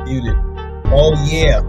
Muted. Oh, yeah.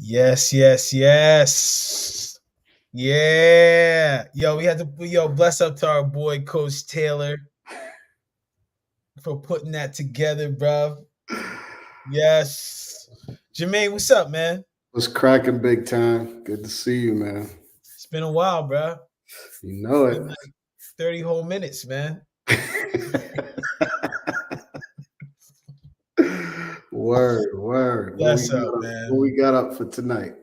Yes, yes, yes. Yeah. Yo, we had to bless up to our boy Coach Taylor for putting that together, bro. Yes. Jermaine, what's up, man? What's cracking, big time? Good to see you, man. It's been a while, bro. You know Been like 30 whole minutes, man. Word. Bless up, man. What we got up for tonight?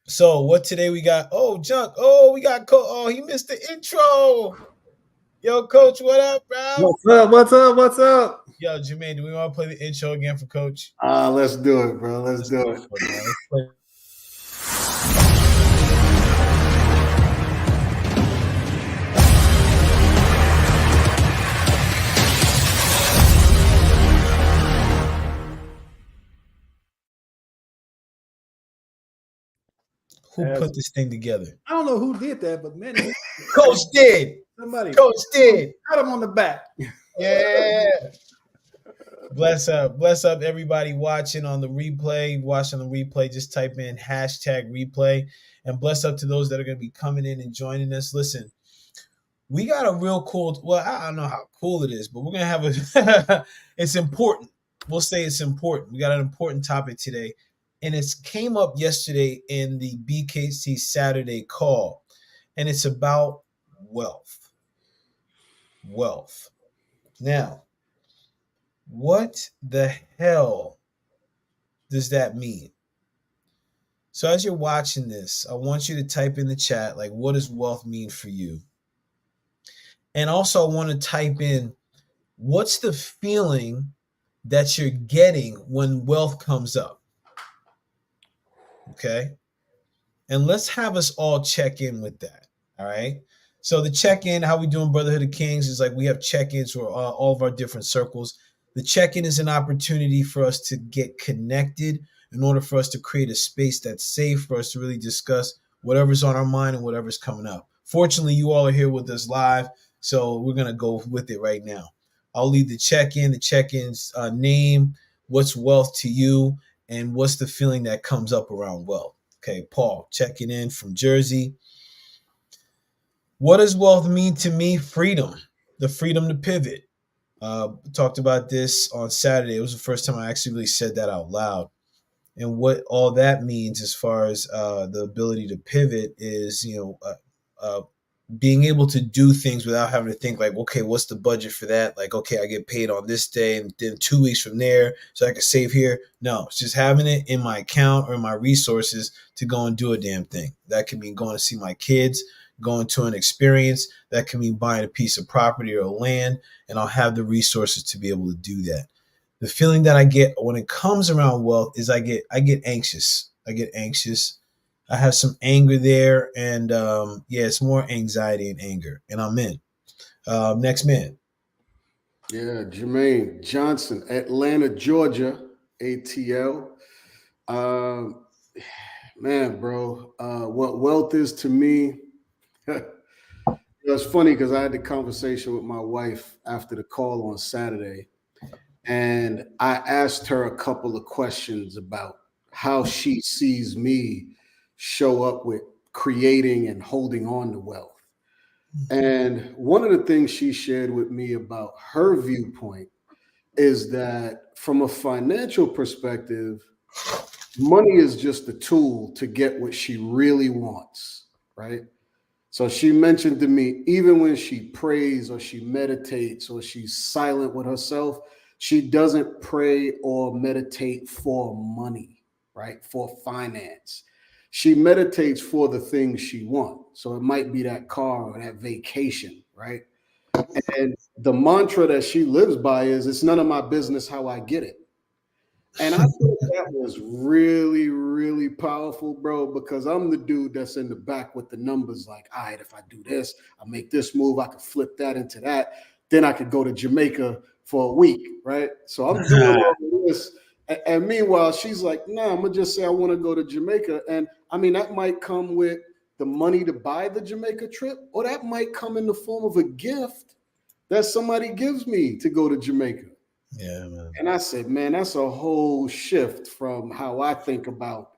So what today we got? Oh, Junk. Oh, we got Oh, he missed the intro. Yo, Coach, what up, bro? What's up? Yo, Jermaine, do we want to play the intro again for Coach? Let's do it, bro. Let's do go it. for it, man. Let's play. Who put this thing together? I don't know who did that, but man, Coach did. Somebody. Coach did. Pat him on the back. Yeah. Bless up everybody watching on the replay. Watching the replay, just type in #replay. And bless up to those that are going to be coming in and joining us. Listen, we got a real cool, well, I don't know how cool it is, but we're going to have it's important. We'll say it's important. We got an important topic today. And it came up yesterday in the BKC Saturday call. And it's about wealth. Now, what the hell does that mean? So as you're watching this, I want you to type in the chat, like, what does wealth mean for you? And also I want to type in, what's the feeling that you're getting when wealth comes up? Okay. And let's have us all check in with that. All right. So the check-in, how we doing Brotherhood of Kings, is like we have check-ins for all of our different circles. The check-in is an opportunity for us to get connected in order for us to create a space that's safe for us to really discuss whatever's on our mind and whatever's coming up. Fortunately, you all are here with us live, so we're going to go with it right now. I'll leave the check-in. The check-in's name, what's wealth to you, and what's the feeling that comes up around wealth. Okay, Paul, checking in from Jersey. What does wealth mean to me? Freedom, the freedom to pivot. Talked about this on Saturday. It was the first time I actually really said that out loud. And what all that means as far as the ability to pivot is, being able to do things without having to think like, okay, what's the budget for that? Like, okay, I get paid on this day and then 2 weeks from there, so I can save here. No, it's just having it in my account or in my resources to go and do a damn thing. That could mean going to see my kids, going to an experience. That can mean buying a piece of property or land, and I'll have the resources to be able to do that. The feeling that I get when it comes around wealth is I get anxious. I have some anger there, and it's more anxiety and anger, and I'm in. Next man. Yeah, Jermaine Johnson, Atlanta, Georgia, ATL. Man, bro, what wealth is to me. It's funny because I had the conversation with my wife after the call on Saturday, and I asked her a couple of questions about how she sees me show up with creating and holding on to wealth. And one of the things she shared with me about her viewpoint is that from a financial perspective, money is just a tool to get what she really wants, right? So she mentioned to me, even when she prays or she meditates or she's silent with herself, she doesn't pray or meditate for money, right? For finance. She meditates for the things she wants. So it might be that car or that vacation, right? And the mantra that she lives by is, it's none of my business how I get it. And I thought that was really, really powerful, bro, because I'm the dude that's in the back with the numbers like, all right, if I do this, I make this move, I could flip that into that. Then I could go to Jamaica for a week, right? So I'm doing all of this. And meanwhile, she's like, nah, I'm going to just say I want to go to Jamaica. And I mean, that might come with the money to buy the Jamaica trip, or that might come in the form of a gift that somebody gives me to go to Jamaica. Yeah, man. And I said, man, that's a whole shift from how I think about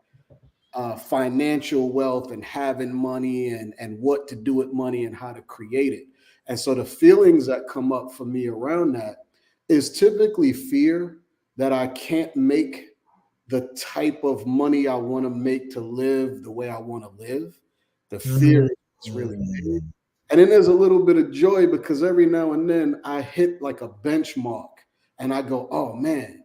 financial wealth and having money and what to do with money and how to create it. And so the feelings that come up for me around that is typically fear that I can't make the type of money I want to make to live the way I want to live. The fear is really big. And then there's a little bit of joy because every now and then I hit like a benchmark and I go, oh man,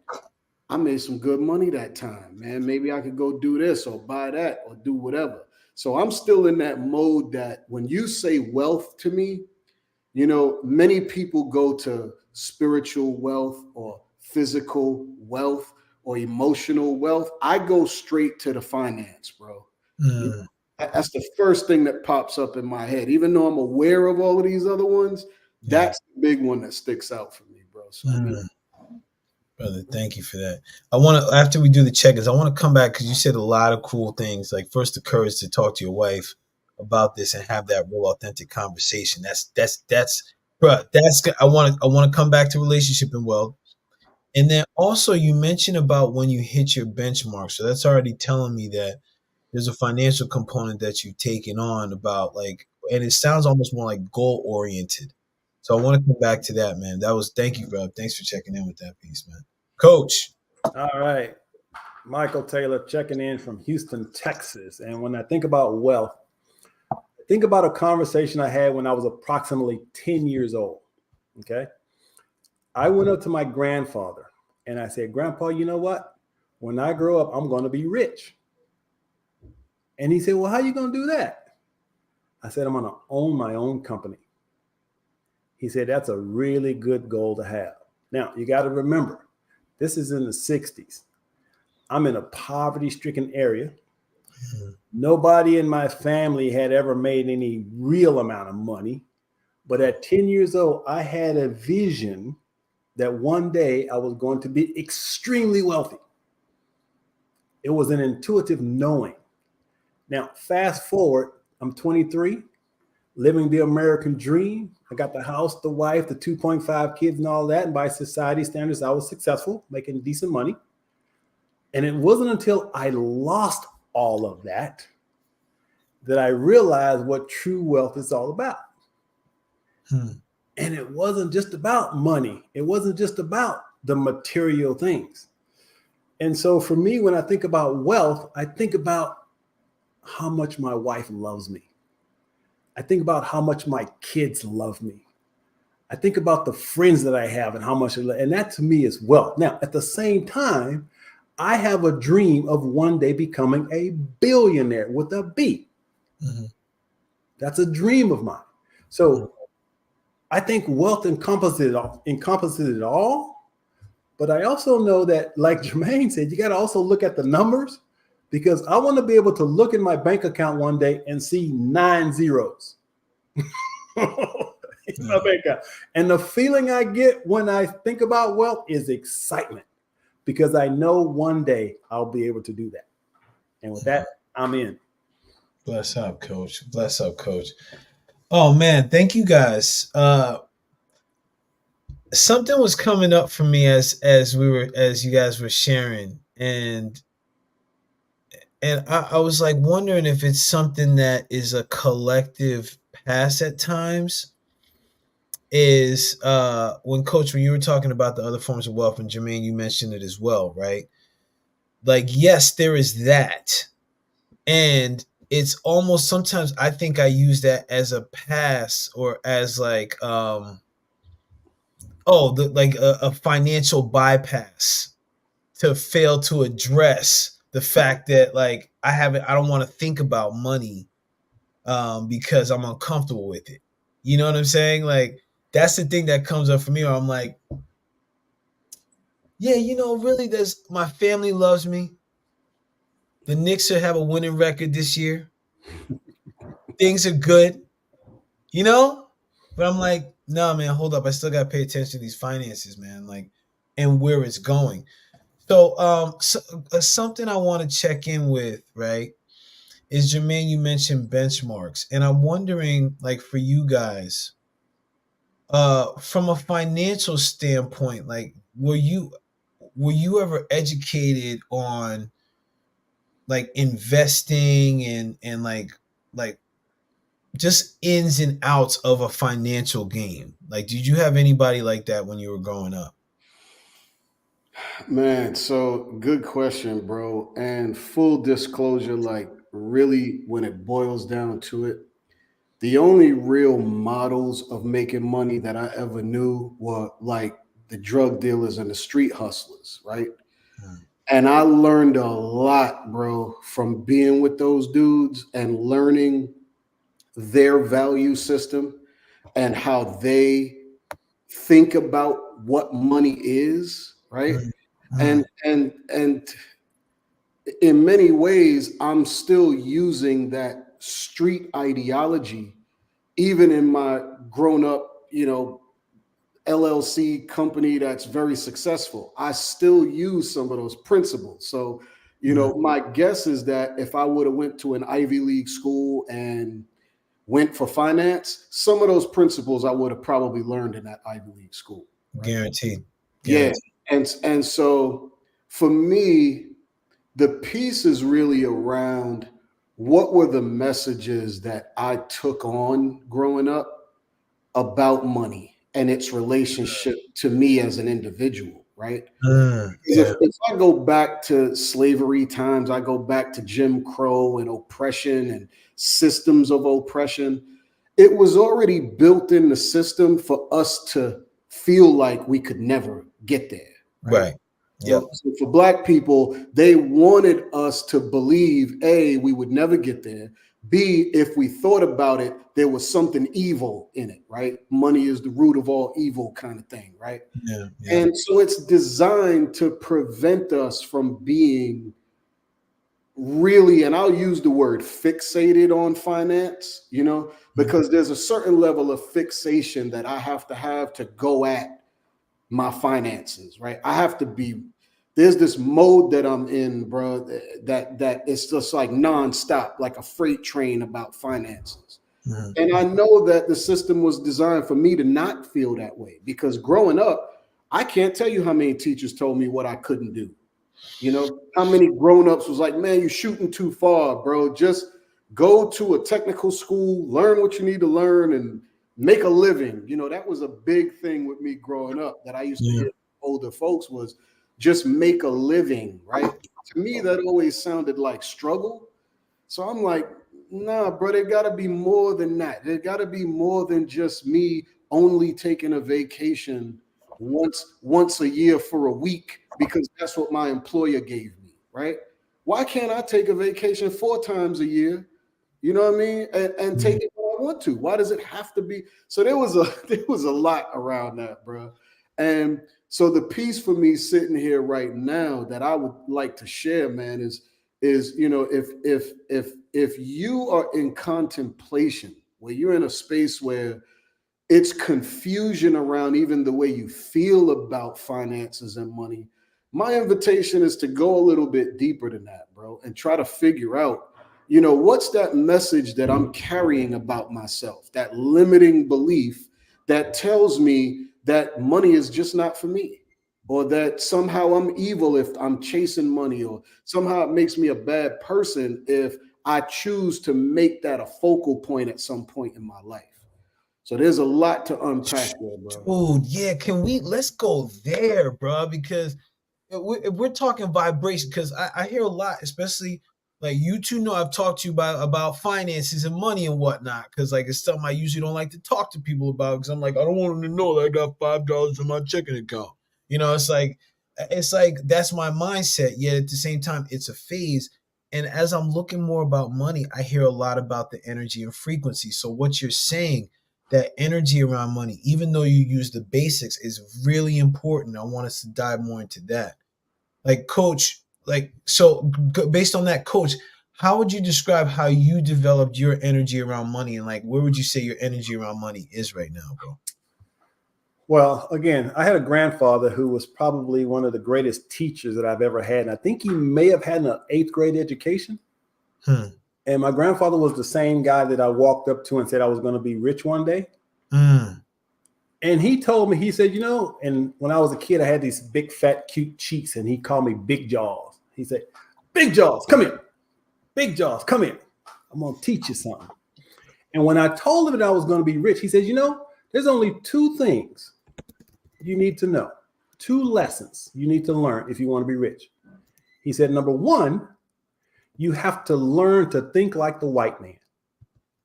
I made some good money that time, man. Maybe I could go do this or buy that or do whatever. So I'm still in that mode that when you say wealth to me, you know, many people go to spiritual wealth or physical wealth or emotional wealth. I go straight to the finance, bro. That's the first thing that pops up in my head. Even though I'm aware of all of these other ones, that's the big one that sticks out for me, bro. So, brother, thank you for that. I want to, after we do the check-ins, I want to come back because you said a lot of cool things. Like, first, the courage to talk to your wife about this and have that real authentic conversation. Bro. I want to come back to relationship and wealth. And then also you mentioned about when you hit your benchmark. So that's already telling me that there's a financial component that you've taken on about like, and it sounds almost more like goal oriented. So I want to come back to that, man. Thank you, bro. Thanks for checking in with that piece, man. Coach. All right. Michael Taylor checking in from Houston, Texas. And when I think about wealth, I think about a conversation I had when I was approximately 10 years old. Okay. I went up to my grandfather and I said, Grandpa, you know what? When I grow up, I'm going to be rich. And he said, well, how are you going to do that? I said, I'm going to own my own company. He said, that's a really good goal to have. Now, you got to remember, this is in the 60s. I'm in a poverty-stricken area. Nobody in my family had ever made any real amount of money. But at 10 years old, I had a vision that one day I was going to be extremely wealthy. It was an intuitive knowing. Now, fast forward, I'm 23, living the American dream. I got the house, the wife, the 2.5 kids and all that. And by society standards, I was successful, making decent money. And it wasn't until I lost all of that that I realized what true wealth is all about. And it wasn't just about money. It wasn't just about the material things. And so for me, when I think about wealth, I think about how much my wife loves me. I think about how much my kids love me. I think about the friends that I have and how much, and that to me is wealth. Now, at the same time, I have a dream of one day becoming a billionaire with a B. That's a dream of mine. So I think wealth encompasses it all. But I also know that, like Jermaine said, you got to also look at the numbers, because I want to be able to look in my bank account one day and see 9 zeros. In my bank account. And the feeling I get when I think about wealth is excitement, because I know one day I'll be able to do that. And with that, I'm in. Bless up, Coach. Bless up, Coach. Oh man, thank you guys. Something was coming up for me as you guys were sharing, and I was like wondering if it's something that is a collective pass at times. Is when you were talking about the other forms of wealth, and Jermaine, you mentioned it as well, right? Like, yes, there is that. And it's almost sometimes I think I use that as a pass, or as like a financial bypass to fail to address the fact that like I don't want to think about money because I'm uncomfortable with it. You know what I'm saying? Like that's the thing that comes up for me. Where I'm like, yeah, really, there's my family loves me. The Knicks should have a winning record this year. Things are good, you know? But I'm like, no, man, hold up. I still gotta pay attention to these finances, man, like, and where it's going. So something I want to check in with, right, is Jermaine, you mentioned benchmarks. And I'm wondering, like, for you guys, from a financial standpoint, like, were you ever educated on like investing and like just ins and outs of a financial game? Like, did you have anybody like that when you were growing up? Man, so good question, bro. And full disclosure, like really when it boils down to it, the only real models of making money that I ever knew were like the drug dealers and the street hustlers, right? Mm. And I learned a lot, bro, from being with those dudes and learning their value system and how they think about what money is, right? Mm. Mm. And in many ways, I'm still using that street ideology, even in my grown up, LLC company that's very successful. I still use some of those principles. So, Mm. my guess is that if I would have went to an Ivy League school and went for finance, some of those principles I would have probably learned in that Ivy League school. Right? Guaranteed. Yeah. Guaranteed. And so for me, the piece is really around what were the messages that I took on growing up about money and its relationship to me as an individual, right? Mm. Because Yeah. if I go back to slavery times, I go back to Jim Crow and oppression and systems of oppression, it was already built in the system for us to feel like we could never get there, right? Right. Yep. So for Black people, they wanted us to believe A, we would never get there. B, if we thought about it, there was something evil in it, right? Money is the root of all evil, kind of thing, right? Yeah. Yeah. And so it's designed to prevent us from being really, and I'll use the word fixated on finance, because there's a certain level of fixation that I have to go at my finances, right? There's this mode that I'm in, bro, that it's just like nonstop, like a freight train about finances. Mhm. And I know that the system was designed for me to not feel that way, because growing up, I can't tell you how many teachers told me what I couldn't do. How many grown-ups was like, man, you're shooting too far, bro. Just go to a technical school, learn what you need to learn, and make a living. That was a big thing with me growing up that I used to Yeah. hear older folks was just make a living, right? To me, that always sounded like struggle. So I'm like, nah, bro, there gotta be more than that. There gotta be more than just me only taking a vacation once a year for a week because that's what my employer gave me, right? Why can't I take a vacation 4 times a year? You know what I mean? And take it when I want to. Why does it have to be? So there was a lot around that, bro. And so the piece for me sitting here right now that I would like to share, man, is if you are in contemplation, where you're in a space where it's confusion around even the way you feel about finances and money, my invitation is to go a little bit deeper than that, bro, and try to figure out, what's that message that I'm carrying about myself, that limiting belief that tells me that money is just not for me, or that somehow I'm evil if I'm chasing money, or somehow it makes me a bad person if I choose to make that a focal point at some point in my life. So there's a lot to unpack there, bro. Dude, yeah, let's go there, bro, because if we're talking vibration, because I hear a lot, especially like you two know I've talked to you about finances and money and whatnot, because like it's something I usually don't like to talk to people about, because I'm like, I don't want them to know that I got $5 in my checking account. It's like that's my mindset. Yet at the same time, it's a phase. And as I'm looking more about money, I hear a lot about the energy and frequency. So what you're saying that energy around money, even though you use the basics, is really important. I want us to dive more into that. Like, coach, like, so based on that, coach, how would you describe how you developed your energy around money, and like, where would you say your energy around money is right now, bro? Well, again, I had a grandfather who was probably one of the greatest teachers that I've ever had. And I think he may have had an 8th grade education. And my grandfather was the same guy that I walked up to and said I was going to be rich one day. And he told me, he said, you know, and when I was a kid, I had these big, fat, cute cheeks, and he called me Big Jaws. He said, Big Jaws, come here. Big Jaws, come here. I'm going to teach you something. And when I told him that I was going to be rich, he said, you know, there's only 2 things you need to know, 2 lessons you need to learn if you want to be rich. He said, number 1, you have to learn to think like the white man.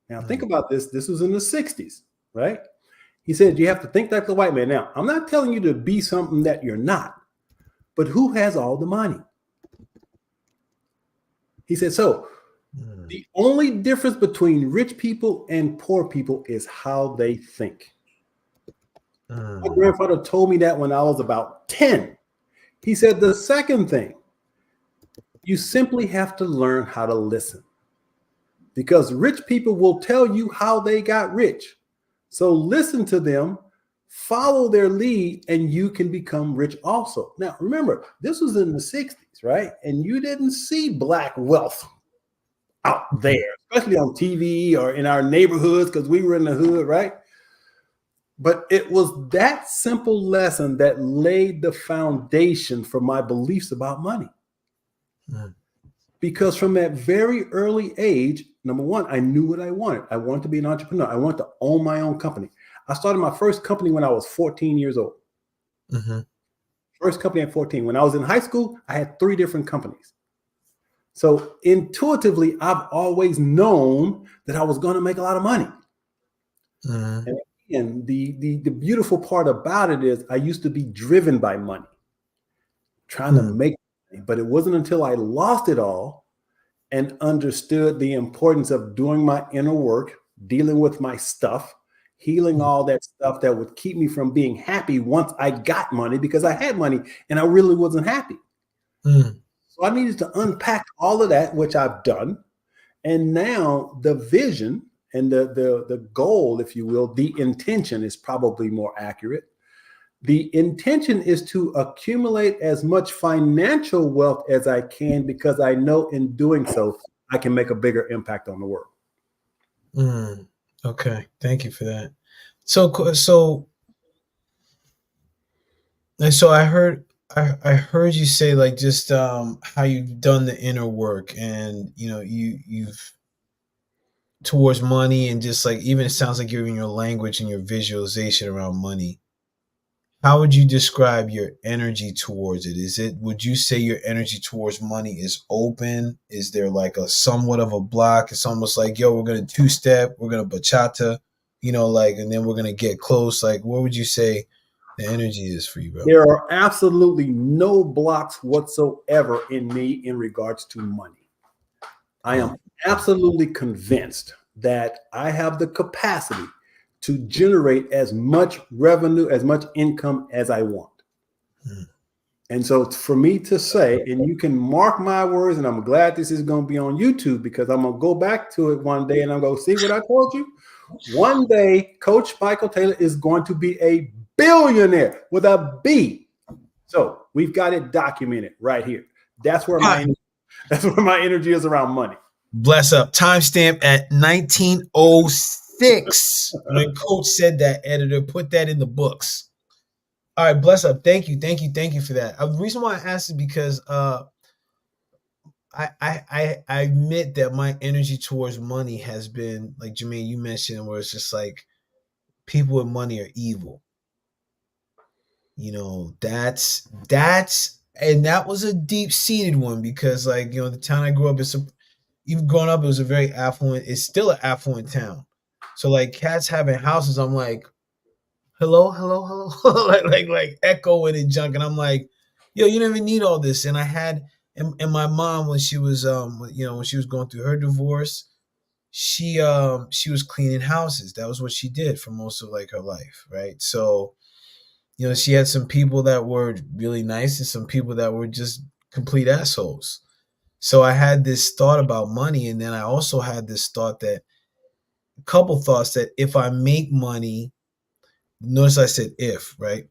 Now, think about this. This was in the 60s, right? He said, you have to think like the white man. Now, I'm not telling you to be something that you're not, but who has all the money? He said, so the only difference between rich people and poor people is how they think. My grandfather told me that when I was about 10. He said, the second thing, you simply have to learn how to listen, because rich people will tell you how they got rich. So listen to them, follow their lead, and you can become rich also. Now, remember, this was in the 60s, right? And you didn't see Black wealth out there, especially on TV or in our neighborhoods, because we were in the hood, right? But it was that simple lesson that laid the foundation for my beliefs about money. Because from that very early age, number 1, I knew what I wanted. I wanted to be an entrepreneur. I wanted to own my own company. I started my first company when I was 14 years old. First company at 14. When I was in high school, I had 3 different companies. So intuitively, I've always known that I was going to make a lot of money. And the beautiful part about it is I used to be driven by money, trying to make money, but it wasn't until I lost it all and understood the importance of doing my inner work, dealing with my stuff, healing all that stuff that would keep me from being happy once I got money, because I had money and I really wasn't happy. So I needed to unpack all of that, which I've done. And now the vision and the goal, if you will, the intention is probably more accurate. The intention is to accumulate as much financial wealth as I can, because I know in doing so, I can make a bigger impact on the world. Okay. Thank you for that. So I heard you say, like, just how you've done the inner work, and you know, you've towards money, and just like, even it sounds like you're in your language and your visualization around money. How would you describe your energy towards it? Would you say your energy towards money is open? Is there like a somewhat of a block? It's almost like, yo, we're going to 2-step, we're going to bachata, you know, like, and then we're going to get close. Like, what would you say the energy is for you, bro? There are absolutely no blocks whatsoever in me in regards to money. I am absolutely convinced that I have the capacity to generate as much revenue, as much income as I want. And so for me to say, and you can mark my words, and I'm glad this is going to be on YouTube, because I'm going to go back to it one day and I'm going to see what I told you. One day, Coach Michael Taylor is going to be a billionaire with a B. So we've got it documented right here. That's where my energy is around money. Bless up. Timestamp at 1906. When Coach said that, editor, put that in the books. All right, bless up. Thank you for that. The reason why I asked is because I admit that my energy towards money has been, like Jermaine, you mentioned, where it's just like, people with money are evil. You know, that's and that was a deep-seated one, because, like, you know, the town I grew up in, even growing up, it was a very affluent, it's still an affluent town. So like, cats having houses, I'm like, hello, like echoing and junk. And I'm like, yo, you don't even need all this. And I had, and my mom, when she was, when she was going through her divorce, she was cleaning houses. That was what she did for most of like her life, right? So, you know, she had some people that were really nice and some people that were just complete assholes. So I had this thought about money, and then I also had this thought that couple thoughts that if I make money, notice I said if, right?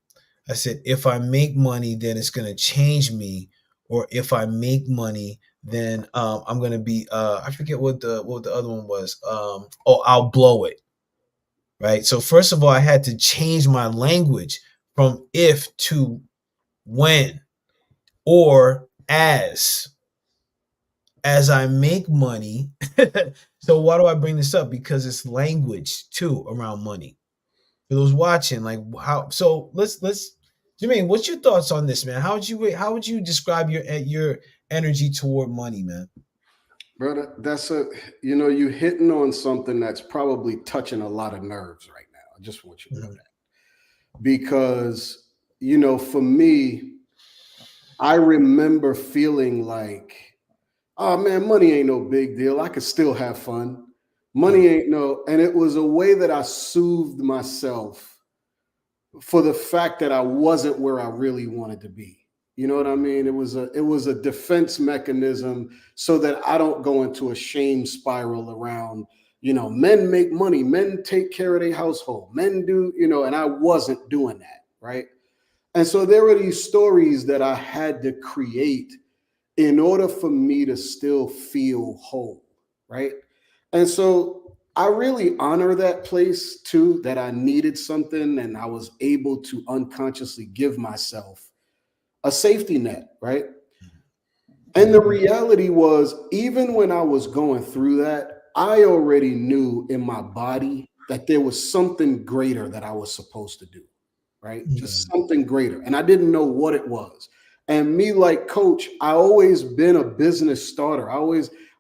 I said if I make money, then it's gonna change me, or if I make money, then I'm gonna be I forget what the other one was. Oh, I'll blow it, right? So first of all, I had to change my language from if to when or as I make money. So why do I bring this up? Because it's language too around money. For those watching, like how so let's Jermaine, what's your thoughts on this, man? How would you describe your energy toward money, man? Brother, that's you hitting on something that's probably touching a lot of nerves right now. I just want you to know Mhm. that. Because, for me, I remember feeling like, oh man, money ain't no big deal. I could still have fun. Money ain't and it was a way that I soothed myself for the fact that I wasn't where I really wanted to be. You know what I mean? It was a defense mechanism so that I don't go into a shame spiral around, men make money, men take care of their household, men do, and I wasn't doing that, right? And so there were these stories that I had to create in order for me to still feel whole, right? And so I really honor that place too, that I needed something and I was able to unconsciously give myself a safety net, right? And the reality was, even when I was going through that, I already knew in my body that there was something greater that I was supposed to do, right? Just Mhm. something greater. And I didn't know what it was. And me, like Coach, I always been a business starter.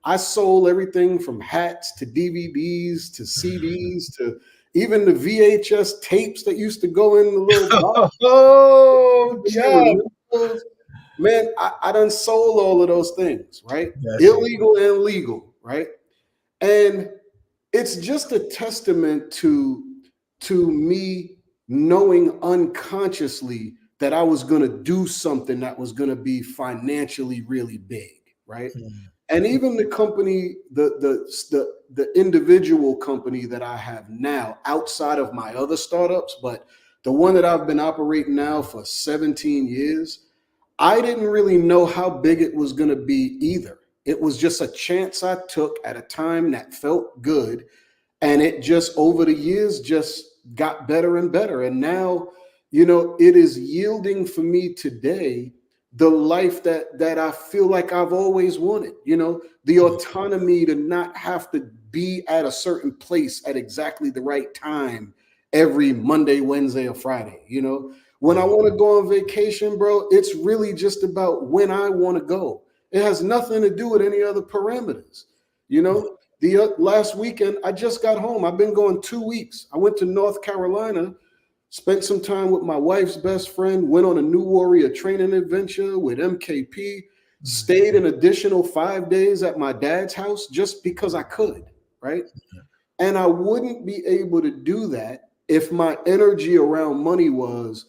I sold everything from hats to DVDs to CDs to even the VHS tapes that used to go in the little box. Oh, You Chuck. remember those? Man, I done sold all of those things, right? That's it. Illegal and legal, right? And it's just a testament to me knowing unconsciously that I was going to do something that was going to be financially really big, right? Mhm. And even the company, the individual company that I have now, outside of my other startups, but the one that I've been operating now for 17 years, I didn't really know how big it was going to be either. It was just a chance I took at a time that felt good, and it just over the years just got better and better. And now, it is yielding for me today the life that I feel like I've always wanted. The autonomy to not have to be at a certain place at exactly the right time every Monday, Wednesday, or Friday. When I Mhm. want to go on vacation, bro, it's really just about when I want to go. It has nothing to do with any other parameters. The last weekend, I just got home. I've been going 2 weeks. I went to North Carolina, spent some time with my wife's best friend, went on a New Warrior training adventure with MKP, Mhm. stayed an additional 5 days at my dad's house just because I could, right? And I wouldn't be able to do that if my energy around money was,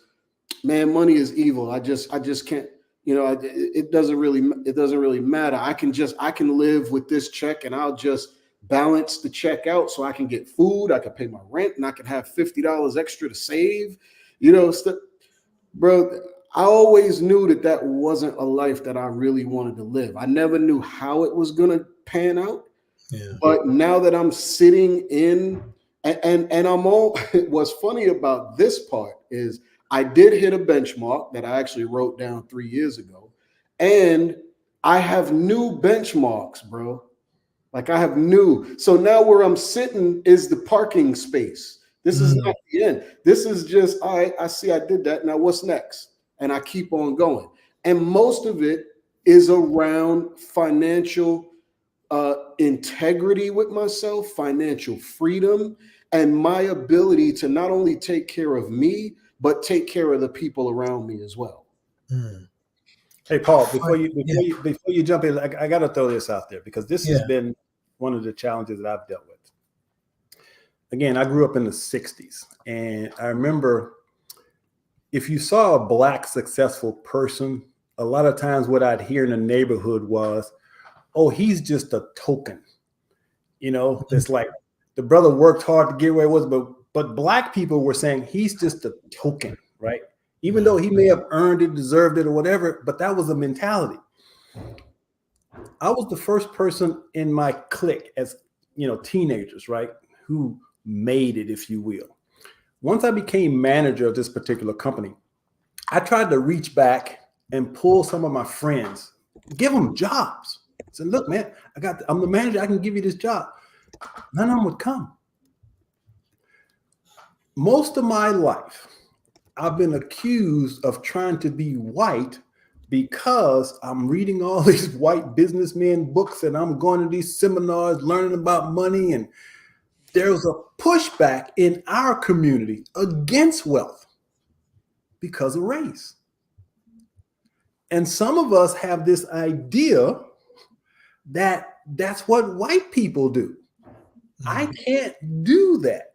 man, money is evil. I just can't. It doesn't really matter. I can live with this check, and I'll just balance the check out so I can get food. I can pay my rent, and I can have $50 extra to save. Bro. I always knew that wasn't a life that I really wanted to live. I never knew how it was gonna pan out, Yeah. but now that I'm sitting in, and I'm all, what's funny about this part is I did hit a benchmark that I actually wrote down 3 years ago, and I have new benchmarks, bro. Like I have new. So now where I'm sitting is the parking space. This is Mhm. not the end. This is just, all right, I see I did that. Now what's next? And I keep on going. And most of it is around financial integrity with myself, financial freedom, and my ability to not only take care of me, but take care of the people around me as well. Mhm. Hey, Paul, Right. before you Yeah. before you before you jump in, I got to throw this out there because this has Yeah. been one of the challenges that I've dealt with. Again, I grew up in the 60s, and I remember if you saw a Black successful person, a lot of times what I'd hear in the neighborhood was, oh, he's just a token. It's like the brother worked hard to get where he was, but Black people were saying he's just a token, right? Even though he may have earned it, deserved it, or whatever, but that was a mentality. I was the first person in my clique as, teenagers, right, who made it, if you will. Once I became manager of this particular company, I tried to reach back and pull some of my friends, give them jobs. I said, look, man, I'm the manager. I can give you this job. None of them would come. Most of my life, I've been accused of trying to be white because I'm reading all these white businessmen books and I'm going to these seminars, learning about money. And there's a pushback in our community against wealth because of race. And some of us have this idea that that's what white people do. I can't do that.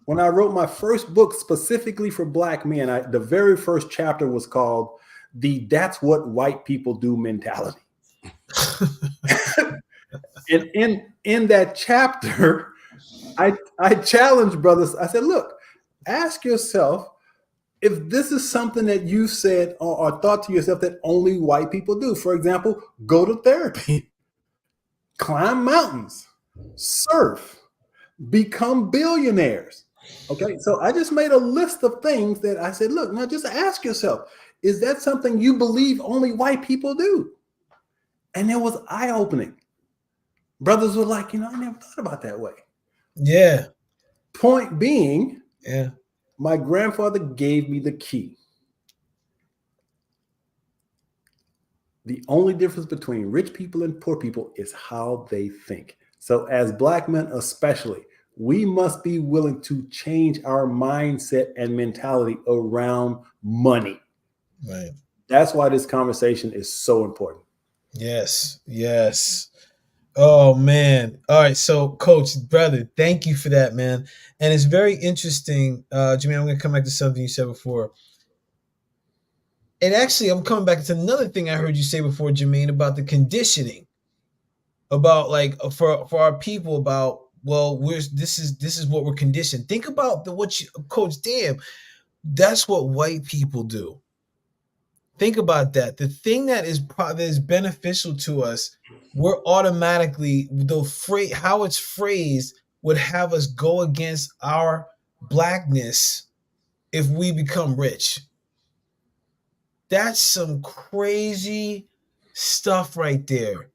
When I wrote my first book specifically for Black men, the very first chapter was called the "That's What White People Do" mentality. And in that chapter, I challenged brothers. I said, look, ask yourself if this is something that you said or thought to yourself that only white people do. For example, go to therapy, climb mountains, surf, become billionaires. Okay, so I just made a list of things that I said, look, now just ask yourself, is that something you believe only white people do? And it was eye-opening. Brothers were like, I never thought about that way. Yeah. Point being, yeah, my grandfather gave me the key. The only difference between rich people and poor people is how they think. So as Black men especially, we must be willing to change our mindset and mentality around money. Right. That's why this conversation is so important. Yes. Oh, man. All right. So, Coach, brother, thank you for that, man. And it's very interesting. Jermaine, I'm going to come back to something you said before. And actually, I'm coming back to another thing I heard you say before, Jermaine, about the conditioning. About like for our people, about this is what we're conditioned. Think about Coach. Damn, that's what white people do. Think about that. The thing that is beneficial to us, we're automatically how it's phrased would have us go against our Blackness if we become rich. That's some crazy stuff right there.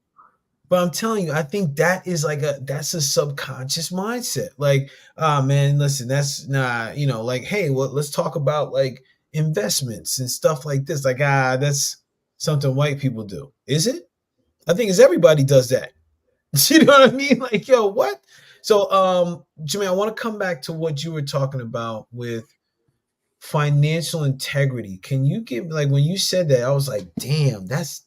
But I'm telling you, I think that's a subconscious mindset. Like, man, listen, that's like, hey, well, let's talk about like investments and stuff like this. Like, that's something white people do. Is it? I think everybody does that. You know what I mean? Like, yo, what? So, Jimmy, I want to come back to what you were talking about with financial integrity. Can you give, like, when you said that, I was like, damn, that's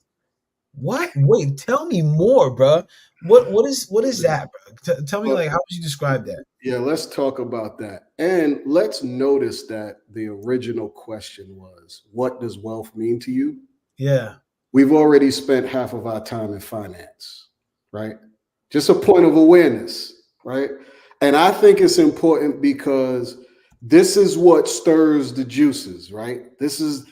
what? Wait, tell me more, bro. What is that, bro? Tell me, like, how would you describe that? Yeah, let's talk about that. And let's notice that the original question was, what does wealth mean to you? Yeah. We've already spent half of our time in finance, right? Just a point of awareness, right? And I think it's important because this is what stirs the juices, right? This is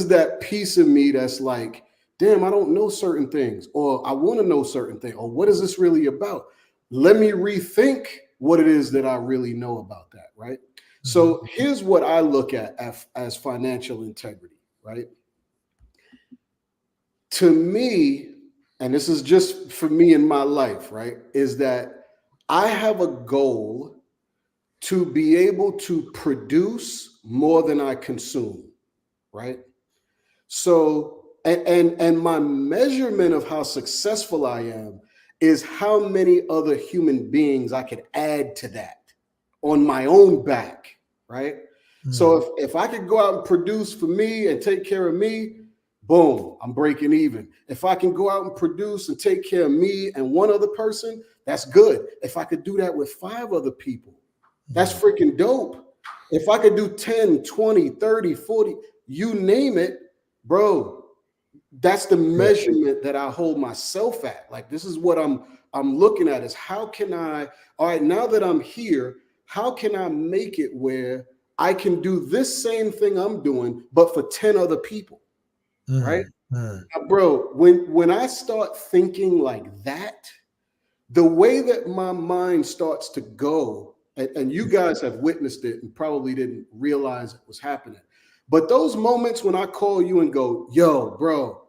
that piece of me that's like, damn, I don't know certain things, or I want to know certain things, or what is this really about? Let me rethink what it is that I really know about that, right? Mm-hmm. So here's what I look at as financial integrity, right? To me, and this is just for me in my life, right, is that I have a goal to be able to produce more than I consume, right? So, and my measurement of how successful I am is how many other human beings I could add to that on my own back, right? Mm-hmm. So if I could go out and produce for me and take care of me, boom, I'm breaking even. If I can go out and produce and take care of me and one other person, that's good. If I could do that with 5 other people, that's freaking dope. If I could do 10, 20, 30, 40, you name it, bro, that's the measurement that I hold myself at. Like, this is what I'm looking at is how can I, all right, now that I'm here, how can I make it where I can do this same thing I'm doing, but for 10 other people, right? Now, bro, when I start thinking like that, the way that my mind starts to go, and you guys have witnessed it and probably didn't realize it was happening, but those moments when I call you and go, yo, bro,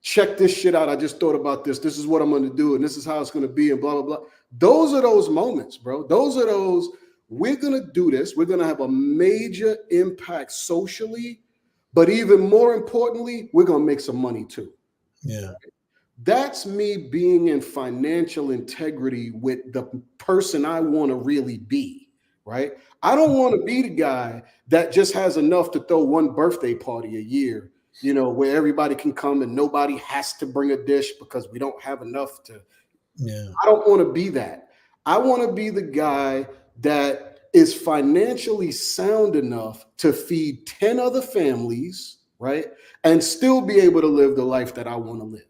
check this shit out. I just thought about this. This is what I'm going to do. And this is how it's going to be and blah, blah, blah. Those are those moments, bro. Those are those, we're going to do this. We're going to have a major impact socially, but even more importantly, we're going to make some money too. Yeah. That's me being in financial integrity with the person I want to really be, right? I don't want to be the guy that just has enough to throw one birthday party a year, you know, where everybody can come and nobody has to bring a dish because we don't have enough to. Yeah. I don't want to be that. I want to be the guy that is financially sound enough to feed 10 other families, right? And still be able to live the life that I want to live.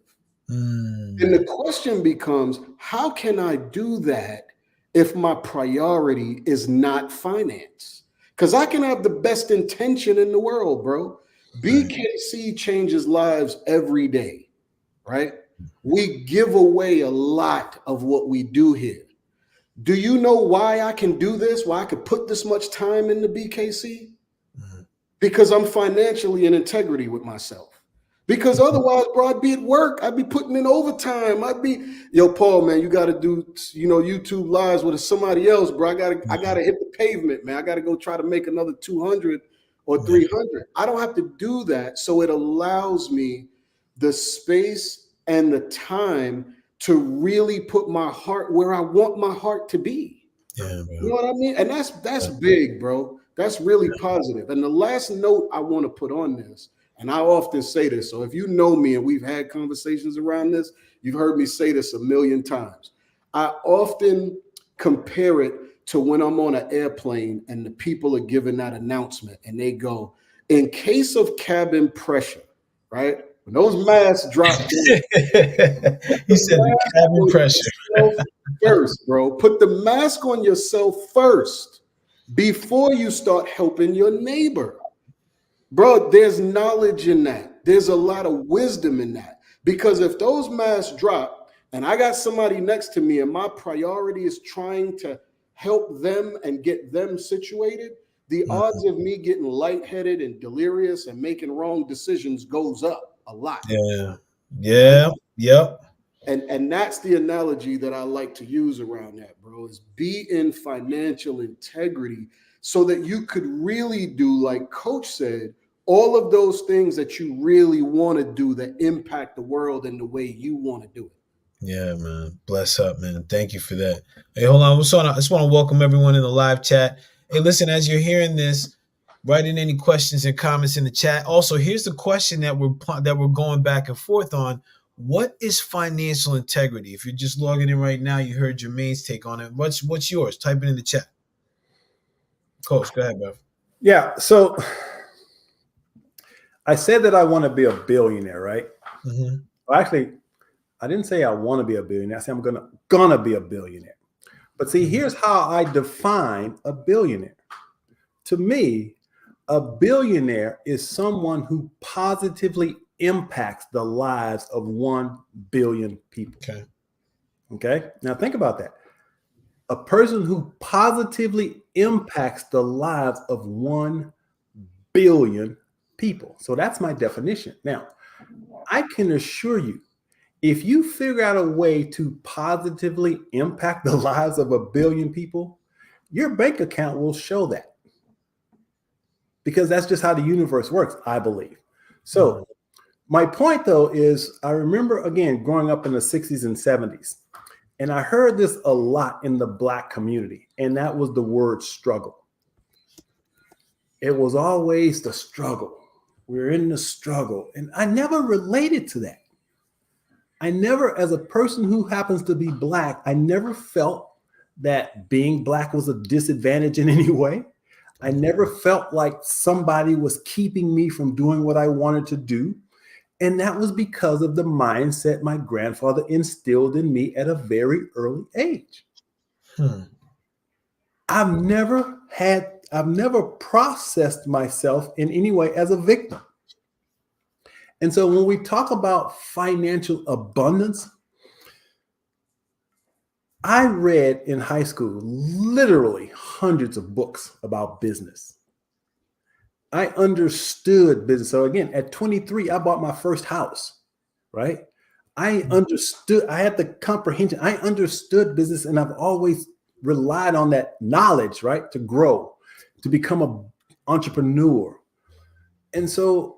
And the question becomes, how can I do that if my priority is not finance? Because I can have the best intention in the world, bro. BKC changes lives every day, right? We give away a lot of what we do here. Do you know why I can do this? Why I could put this much time into BKC? Because I'm financially in integrity with myself. Because otherwise, bro, I'd be at work. I'd be putting in overtime. I'd be, yo, Paul, man, you got to do, you know, YouTube lives with somebody else, bro. I gotta hit the pavement, man. I got to go try to make another 200 or 300. I don't have to do that. So it allows me the space and the time to really put my heart where I want my heart to be. Yeah, bro. You know what I mean? And that's big, bro. That's really positive. And the last note I want to put on this, and I often say this, so if you know me and we've had conversations around this, you've heard me say this a million times. I often compare it to when I'm on an airplane and the people are giving that announcement and they go, in case of cabin pressure, right? When those masks drop, He said the cabin pressure. First, bro. Put the mask on yourself first before you start helping your neighbor. Bro, there's knowledge in that. There's a lot of wisdom in that. Because if those masks drop and I got somebody next to me and my priority is trying to help them and get them situated, the odds of me getting lightheaded and delirious and making wrong decisions goes up a lot. Yeah. Yeah. Yep. And that's the analogy that I like to use around that, bro, is be in financial integrity so that you could really do, like Coach said, all of those things that you really want to do that impact the world in the way you want to do it. Yeah, man. Bless up, man. Thank you for that. Hey, hold on. I just want to welcome everyone in the live chat. Hey, listen, as you're hearing this, write in any questions and comments in the chat. Also, here's the question that we're going back and forth on. What is financial integrity? If you're just logging in right now, you heard Jermaine's take on it. What's yours? Type it in the chat. Coach, go ahead, bro. Yeah. So I said that I want to be a billionaire, right? Mm-hmm. Well, actually, I didn't say I want to be a billionaire. I said I'm gonna be a billionaire. But see, here's how I define a billionaire. To me, a billionaire is someone who positively impacts the lives of 1 billion people. Okay. Now think about that. A person who positively impacts the lives of 1 billion people. So that's my definition. Now, I can assure you, if you figure out a way to positively impact the lives of 1 billion people, your bank account will show that. Because that's just how the universe works, I believe. So my point, though, is I remember, again, growing up in the 60s and 70s, and I heard this a lot in the Black community, and that was the word struggle. It was always the struggle. We're in the struggle. And I never related to that. I never, as a person who happens to be Black, I never felt that being Black was a disadvantage in any way. I never felt like somebody was keeping me from doing what I wanted to do. And that was because of the mindset my grandfather instilled in me at a very early age. I've never processed myself in any way as a victim. And so when we talk about financial abundance, I read in high school literally hundreds of books about business. I understood business. So again, at 23, I bought my first house, right? I understood, I had the comprehension. I understood business, and I've always relied on that knowledge, right? To grow, to become an entrepreneur. And so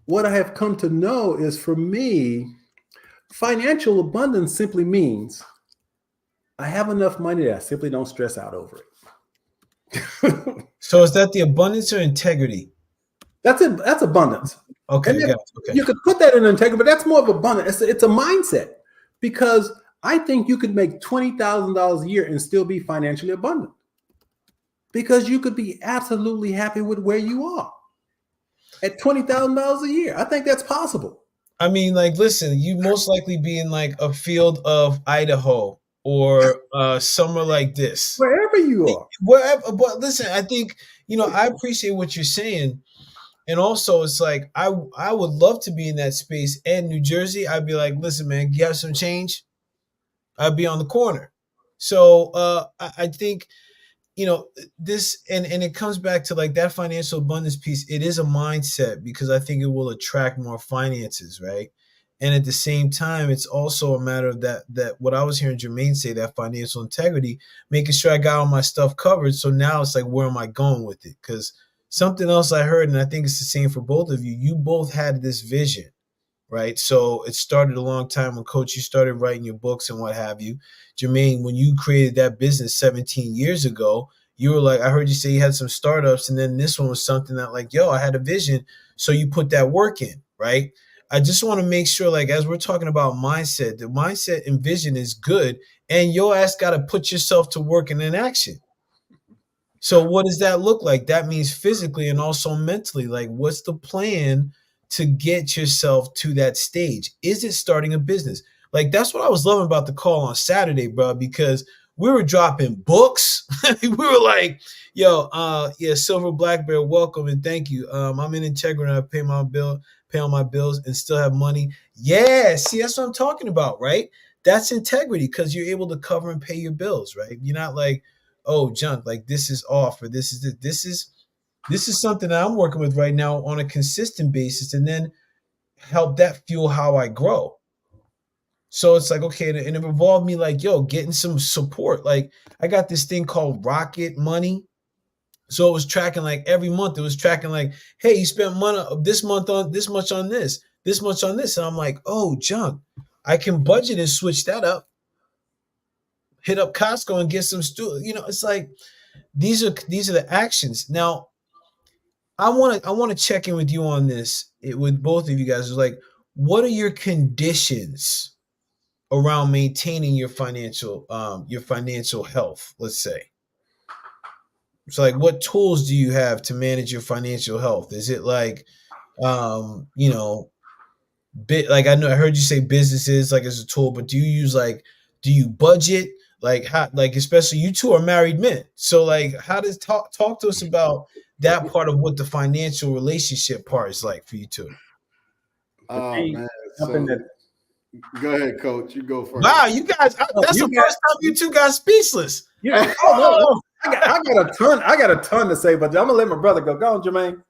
what I have come to know is, for me, financial abundance simply means I have enough money that I simply don't stress out over it. So is that the abundance or integrity? That's it. That's abundance. Okay, And then okay. you could put that in integrity, but that's more of abundance. It's a mindset, because I think you could make $20,000 a year and still be financially abundant, because you could be absolutely happy with where you are at $20,000 a year. I think that's possible. I mean, like, listen, you most likely be in like a field of Idaho or somewhere like this. Wherever you are. Wherever, but listen, I think, I appreciate what you're saying. And also, it's like I would love to be in that space. And New Jersey, I'd be like, listen, man, you have some change? I'd be on the corner. So I think, this, and it comes back to like that financial abundance piece. It is a mindset, because I think it will attract more finances, right? And at the same time, it's also a matter of that what I was hearing Jermaine say, that financial integrity, making sure I got all my stuff covered. So now it's like, where am I going with it? Because something else I heard, and I think it's the same for both of you, you both had this vision, right? So it started a long time when, Coach, you started writing your books and what have you. Jermaine, when you created that business 17 years ago, you were like, I heard you say you had some startups, and then this one was something that like, yo, I had a vision. So you put that work in, right? I just want to make sure, like, as we're talking about mindset, the mindset and vision is good, and your ass got to put yourself to work and in action. So what does that look like? That means physically and also mentally. Like, what's the plan to get yourself to that stage? Is it starting a business? Like, that's what I was loving about the call on Saturday, bro, because we were dropping books. We were like, yo, yeah, Silver Black Bear, welcome and thank you. I'm in integrity. I pay all my bills and still have money. Yeah, see, that's what I'm talking about, right? That's integrity, because you're able to cover and pay your bills, right? You're not like, oh, junk, like this is off, or this is something that I'm working with right now on a consistent basis, and then help that fuel how I grow. So it's like, okay, and it involved me like, yo, getting some support. Like, I got this thing called Rocket Money. So it was tracking like every month. It was tracking like, hey, you spent money this month on this much on this much on this. And I'm like, oh, junk, I can budget and switch that up. Hit up Costco and get some it's like, these are the actions. Now, I want to check in with you on this, with both of you guys. It's like, what are your conditions around maintaining your financial health, let's say? So like, what tools do you have to manage your financial health? Is it like, like, I heard you say businesses like as a tool, but do you budget? Like, how, like, especially you two are married men. So like, how does talk to us about that part of what the financial relationship part is like for you two? Oh man. Go ahead, Coach. You go first. Wow, you guys, that's the first time you two got speechless. Yeah. I got a ton to say, but I'm gonna let my brother go. Go on, Jermaine.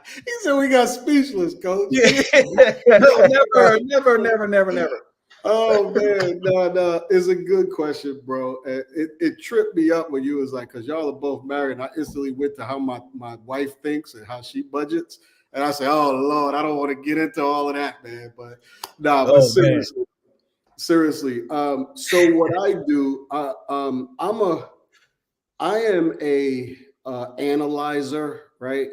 He said we got speechless, Coach. Yeah. Never. Oh man, no, it's a good question, bro. It tripped me up when you was like, because y'all are both married, and I instantly went to how my wife thinks and how she budgets. And I say, oh Lord, I don't want to get into all of that, man. But seriously. So what I do, I am a analyzer, right?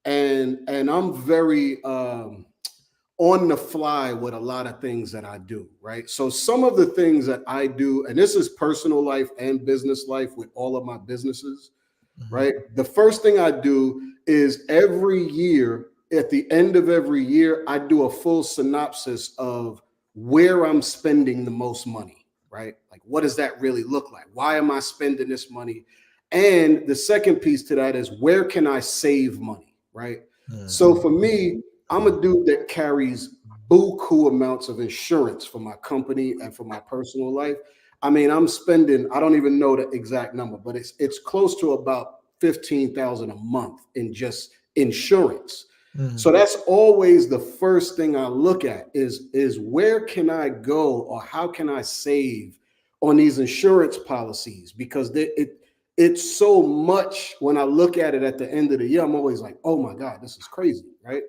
and I'm very on the fly with a lot of things that I do, right? So some of the things that I do, and this is personal life and business life with all of my businesses, right? The first thing I do is every year, at the end of every year, I do a full synopsis of where I'm spending the most money, right? Like, what does that really look like? Why am I spending this money? And the second piece to that is where can I save money, right? So for me, I'm a dude that carries buku amounts of insurance for my company and for my personal life. I mean, I'm spending, I don't even know the exact number, but it's close to about 15,000 a month in just insurance. So that's always the first thing I look at is where can I go or how can I save on these insurance policies? Because it's so much. When I look at it at the end of the year, I'm always like, oh my God, this is crazy, right?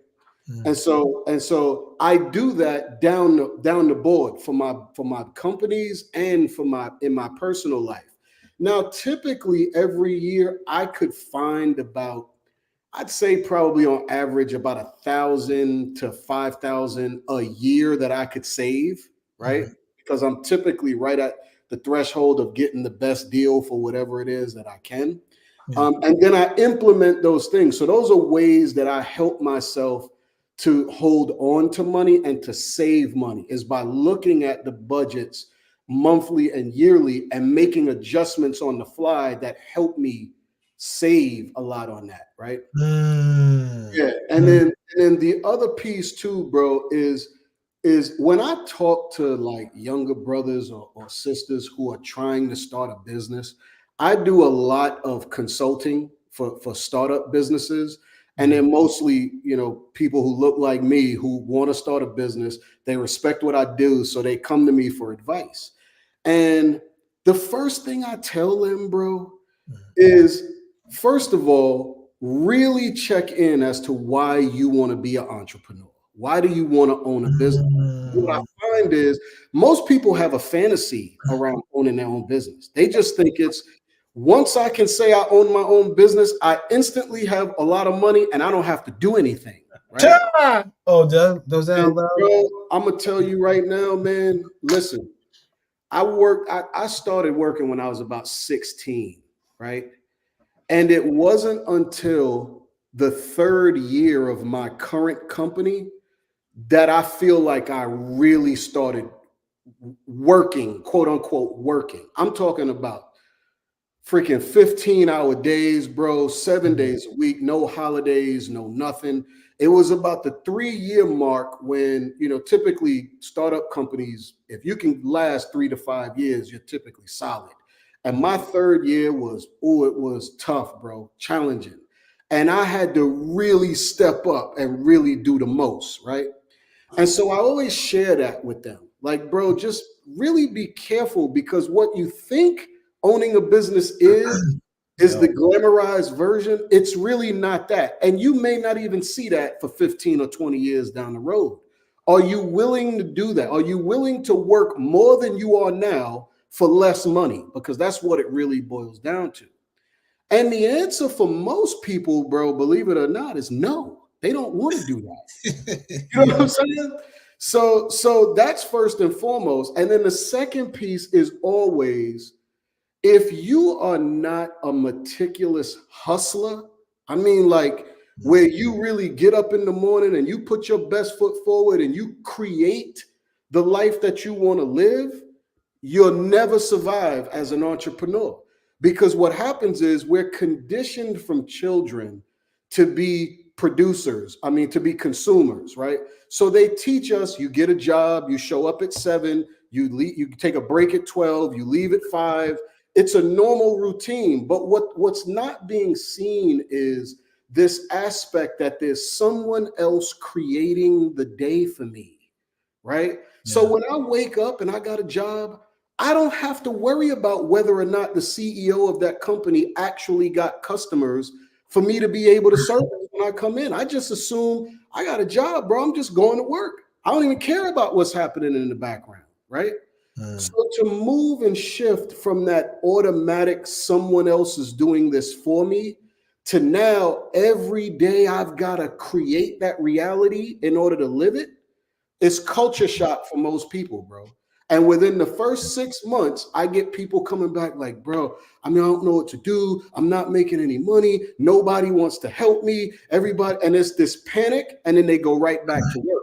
And so I do that down the board for my companies and in my personal life. Now, typically every year I could find about, I'd say probably on average about 1,000 to 5,000 a year that I could save, right? Because I'm typically right at the threshold of getting the best deal for whatever it is that I can. And then I implement those things. So those are ways that I help myself to hold on to money and to save money, is by looking at the budgets monthly and yearly and making adjustments on the fly that help me save a lot on that, right? Yeah. And then the other piece too, bro, is when I talk to like younger brothers or sisters who are trying to start a business, I do a lot of consulting for startup businesses. And they're mostly, you know, people who look like me who want to start a business. They respect what I do, so they come to me for advice. And the first thing I tell them, bro, is first of all, really check in as to why you want to be an entrepreneur. Why do you want to own a business? What I find is most people have a fantasy around owning their own business. They just think it's, once I can say I own my own business, I instantly have a lot of money and I don't have to do anything. Right? Oh, those out loud? Bro, I'm gonna tell you right now, man. Listen, I started working when I was about 16, right? And it wasn't until the third year of my current company that I feel like I really started working, quote unquote, working. I'm talking about freaking 15-hour days, bro, 7 days a week, no holidays, no nothing. It was about the 3-year mark when, you know, typically startup companies, if you can last 3 to 5 years, you're typically solid. And my third year was, it was tough, bro, challenging. And I had to really step up and really do the most, right? And so I always share that with them. Like, bro, just really be careful, because what you think owning a business is the glamorized version. It's really not that. And you may not even see that for 15 or 20 years down the road. Are you willing to do that? Are you willing to work more than you are now for less money? Because that's what it really boils down to. And the answer for most people, bro, believe it or not, is no. They don't want to do that. You know what I'm saying? So that's first and foremost. And then the second piece is always, if you are not a meticulous hustler, I mean, like where you really get up in the morning and you put your best foot forward and you create the life that you want to live, you'll never survive as an entrepreneur. Because what happens is we're conditioned from children to be producers, to be consumers, right? So they teach us, you get a job, you show up at 7, you take a break at 12, you leave at 5. It's a normal routine. But what's not being seen is this aspect that there's someone else creating the day for me, right? Yeah. So when I wake up and I got a job, I don't have to worry about whether or not the CEO of that company actually got customers for me to be able to service when I come in. I just assume I got a job, bro. I'm just going to work. I don't even care about what's happening in the background, right? So to move and shift from that automatic someone else is doing this for me to now every day I've got to create that reality in order to live it. It's culture shock for most people, bro. And within the first 6 months, I get people coming back like, bro, I don't know what to do. I'm not making any money. Nobody wants to help me. Everybody, and it's this panic, and then they go right back to work.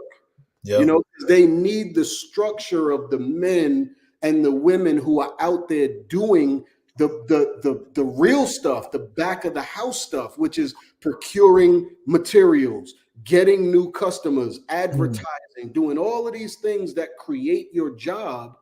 Yep. You know, they need the structure of the men and the women who are out there doing the real stuff, the back of the house stuff, which is procuring materials, getting new customers, advertising, doing all of these things that create your job.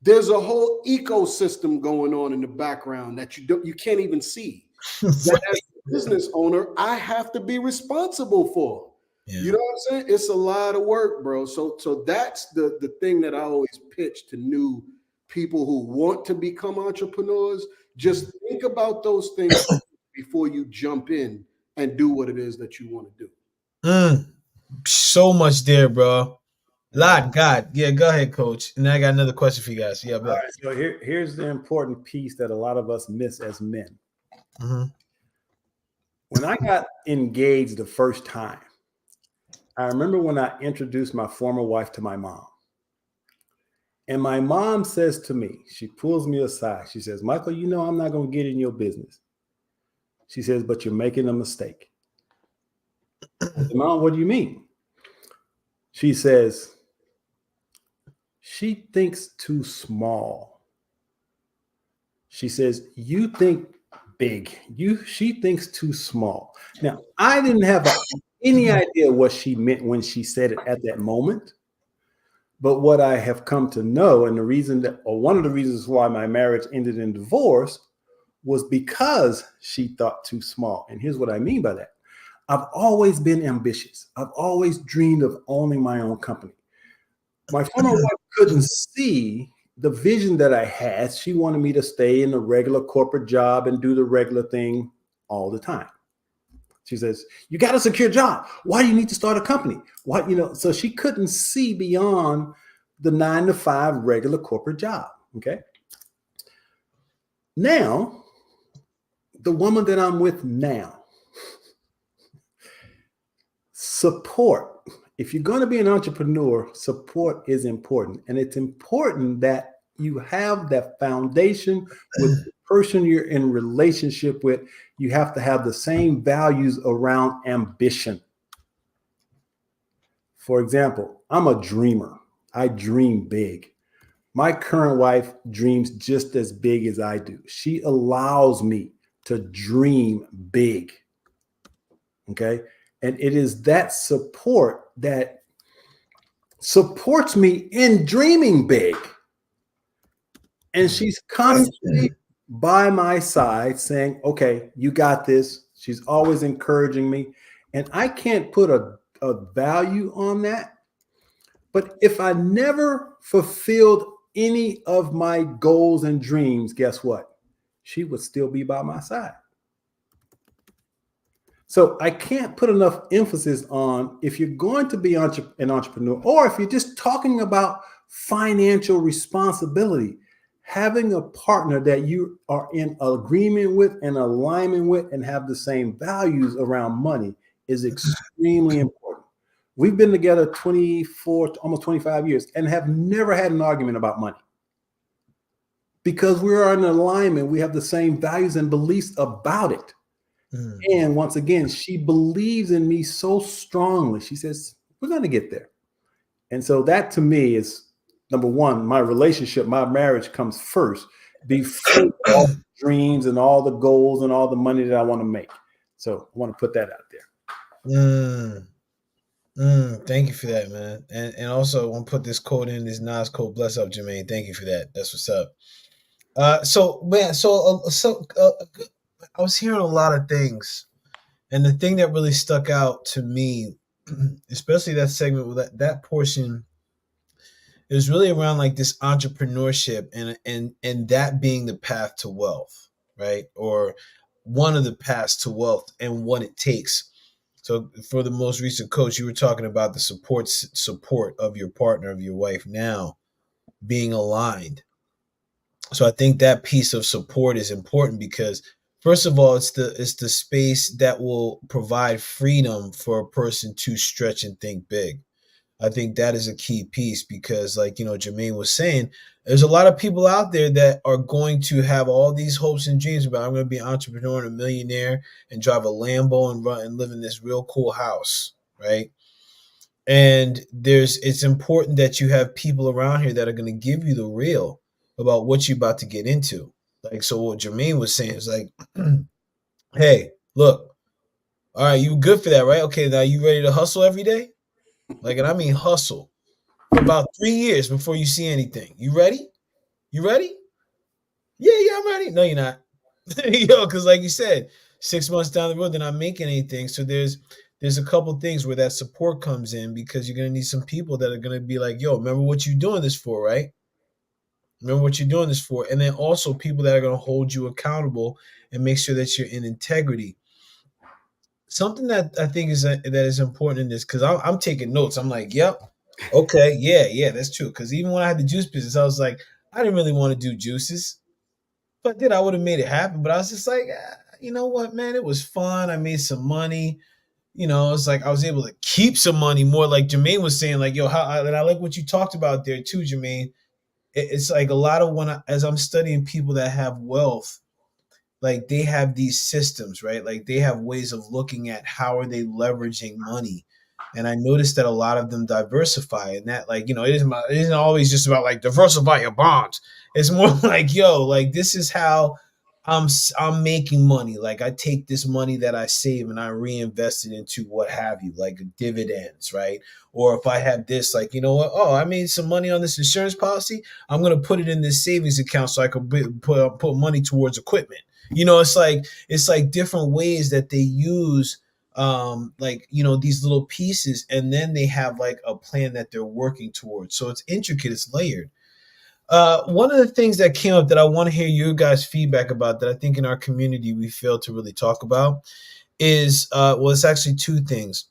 There's a whole ecosystem going on in the background that you can't even see. That as a business owner, I have to be responsible for. Yeah. You know what I'm saying? It's a lot of work, bro. So that's the thing that I always pitch to new people who want to become entrepreneurs. Just think about those things before you jump in and do what it is that you want to do. So much there, bro. God. Yeah, go ahead, Coach. And then I got another question for you guys. Yeah, all right, so here's the important piece that a lot of us miss as men. Mm-hmm. When I got engaged the first time, I remember when I introduced my former wife to my mom. And my mom says to me, she pulls me aside. She says, Michael, you know I'm not going to get in your business. She says, but you're making a mistake. I said, Mom, what do you mean? She says, she thinks too small. She says, you think big. She thinks too small. Now, I didn't have any idea what she meant when she said it at that moment. But what I have come to know, and one of the reasons why my marriage ended in divorce was because she thought too small. And here's what I mean by that. I've always been ambitious. I've always dreamed of owning my own company. My former wife couldn't see the vision that I had. She wanted me to stay in a regular corporate job and do the regular thing all the time. She says, you got a secure job. Why do you need to start a company? Why, so she couldn't see beyond the 9-to-5 regular corporate job. Okay. Now, the woman that I'm with now, support. If you're going to be an entrepreneur, support is important. And it's important that you have that foundation with the person you're in relationship with. You have to have the same values around ambition. For example, I'm a dreamer. I dream big. My current wife dreams just as big as I do. She allows me to dream big. Okay. And it is that support that supports me in dreaming big. And she's constantly by my side saying, okay, you got this. She's always encouraging me. And I can't put a value on that. But if I never fulfilled any of my goals and dreams, guess what? She would still be by my side. So I can't put enough emphasis on, if you're going to be an entrepreneur, or if you're just talking about financial responsibility, having a partner that you are in agreement with and alignment with and have the same values around money is extremely important. We've been together 24, almost 25 years and have never had an argument about money. Because we are in alignment, we have the same values and beliefs about it. And once again, she believes in me so strongly. She says, we're going to get there. And so that to me is, number one, my relationship, my marriage comes first before all the dreams and all the goals and all the money that I want to make. So I want to put that out there. Thank you for that, man. And also I want to put this code in, this Nas code. Bless up, Jermaine. Thank you for that. That's what's up. So I was hearing a lot of things, and the thing that really stuck out to me, especially that segment with that portion, is really around like this entrepreneurship and that being the path to wealth, right? Or one of the paths to wealth and what it takes. So for the most recent coach, you were talking about the support of your partner, of your wife now being aligned. So I think that piece of support is important, because First of all, it's the space that will provide freedom for a person to stretch and think big. I think that is a key piece because, like, Jermaine was saying, there's a lot of people out there that are going to have all these hopes and dreams about, I'm going to be an entrepreneur and a millionaire and drive a Lambo and run and live in this real cool house, right? And it's important that you have people around here that are going to give you the real about what you're about to get into. Like, so what Jermaine was saying is like, hey, look, all right, you good for that, right? Okay, now you ready to hustle every day? Like, and I mean hustle for about 3 years before you see anything. You ready? You ready? Yeah, I'm ready. No, you're not. Because like you said, 6 months down the road, they're not making anything. So there's a couple things where that support comes in because you're gonna need some people that are gonna be like, yo, remember what you're doing this for, right? Remember what you're doing this for. And then also people that are gonna hold you accountable and make sure that you're in integrity. Something that I think that is important in this because I'm taking notes. I'm like, yep, okay, yeah, that's true. Because even when I had the juice business, I was like, I didn't really want to do juices. If I did, I would have made it happen. But I was just like, you know what, man? It was fun. I made some money. It's like I was able to keep some money more. Like Jermaine was saying, like, yo, and I like what you talked about there too, Jermaine. It's like a lot of as I'm studying people that have wealth, like they have these systems, right? Like they have ways of looking at how are they leveraging money. And I noticed that a lot of them diversify and that like, it isn't always just about like diversify your bonds. It's more like, yo, like this is how I'm making money. Like I take this money that I save and I reinvest it into what have you, like dividends, right? Or if I have this, like, you know what? Oh, I made some money on this insurance policy. I'm going to put it in this savings account so I could put money towards equipment. It's like different ways that they use like these little pieces, and then they have like a plan that they're working towards. So it's intricate, it's layered. One of the things that came up that I want to hear your guys' feedback about that I think in our community we failed to really talk about is well, it's actually two things.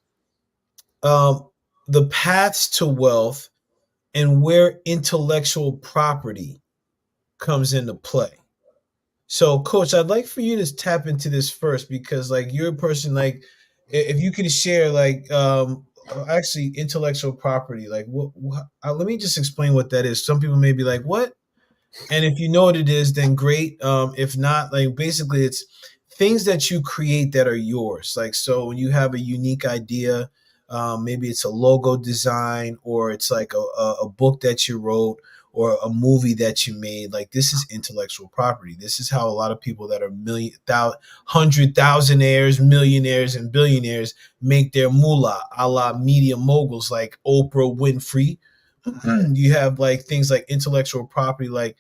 The paths to wealth and where intellectual property comes into play. So, Coach, I'd like for you to tap into this first because, like, you're a person like, if you could share, like, actually intellectual property, like, let me just explain what that is. Some people may be like, "What?" And if you know what it is, then great. If not, like, basically, it's things that you create that are yours. Like, so when you have a unique idea, maybe it's a logo design, or it's like a book that you wrote, or a movie that you made. Like this is intellectual property. This is how a lot of people that are 100,000aires, millionaires, and billionaires make their moolah, a la media moguls like Oprah Winfrey. You have like things like intellectual property, like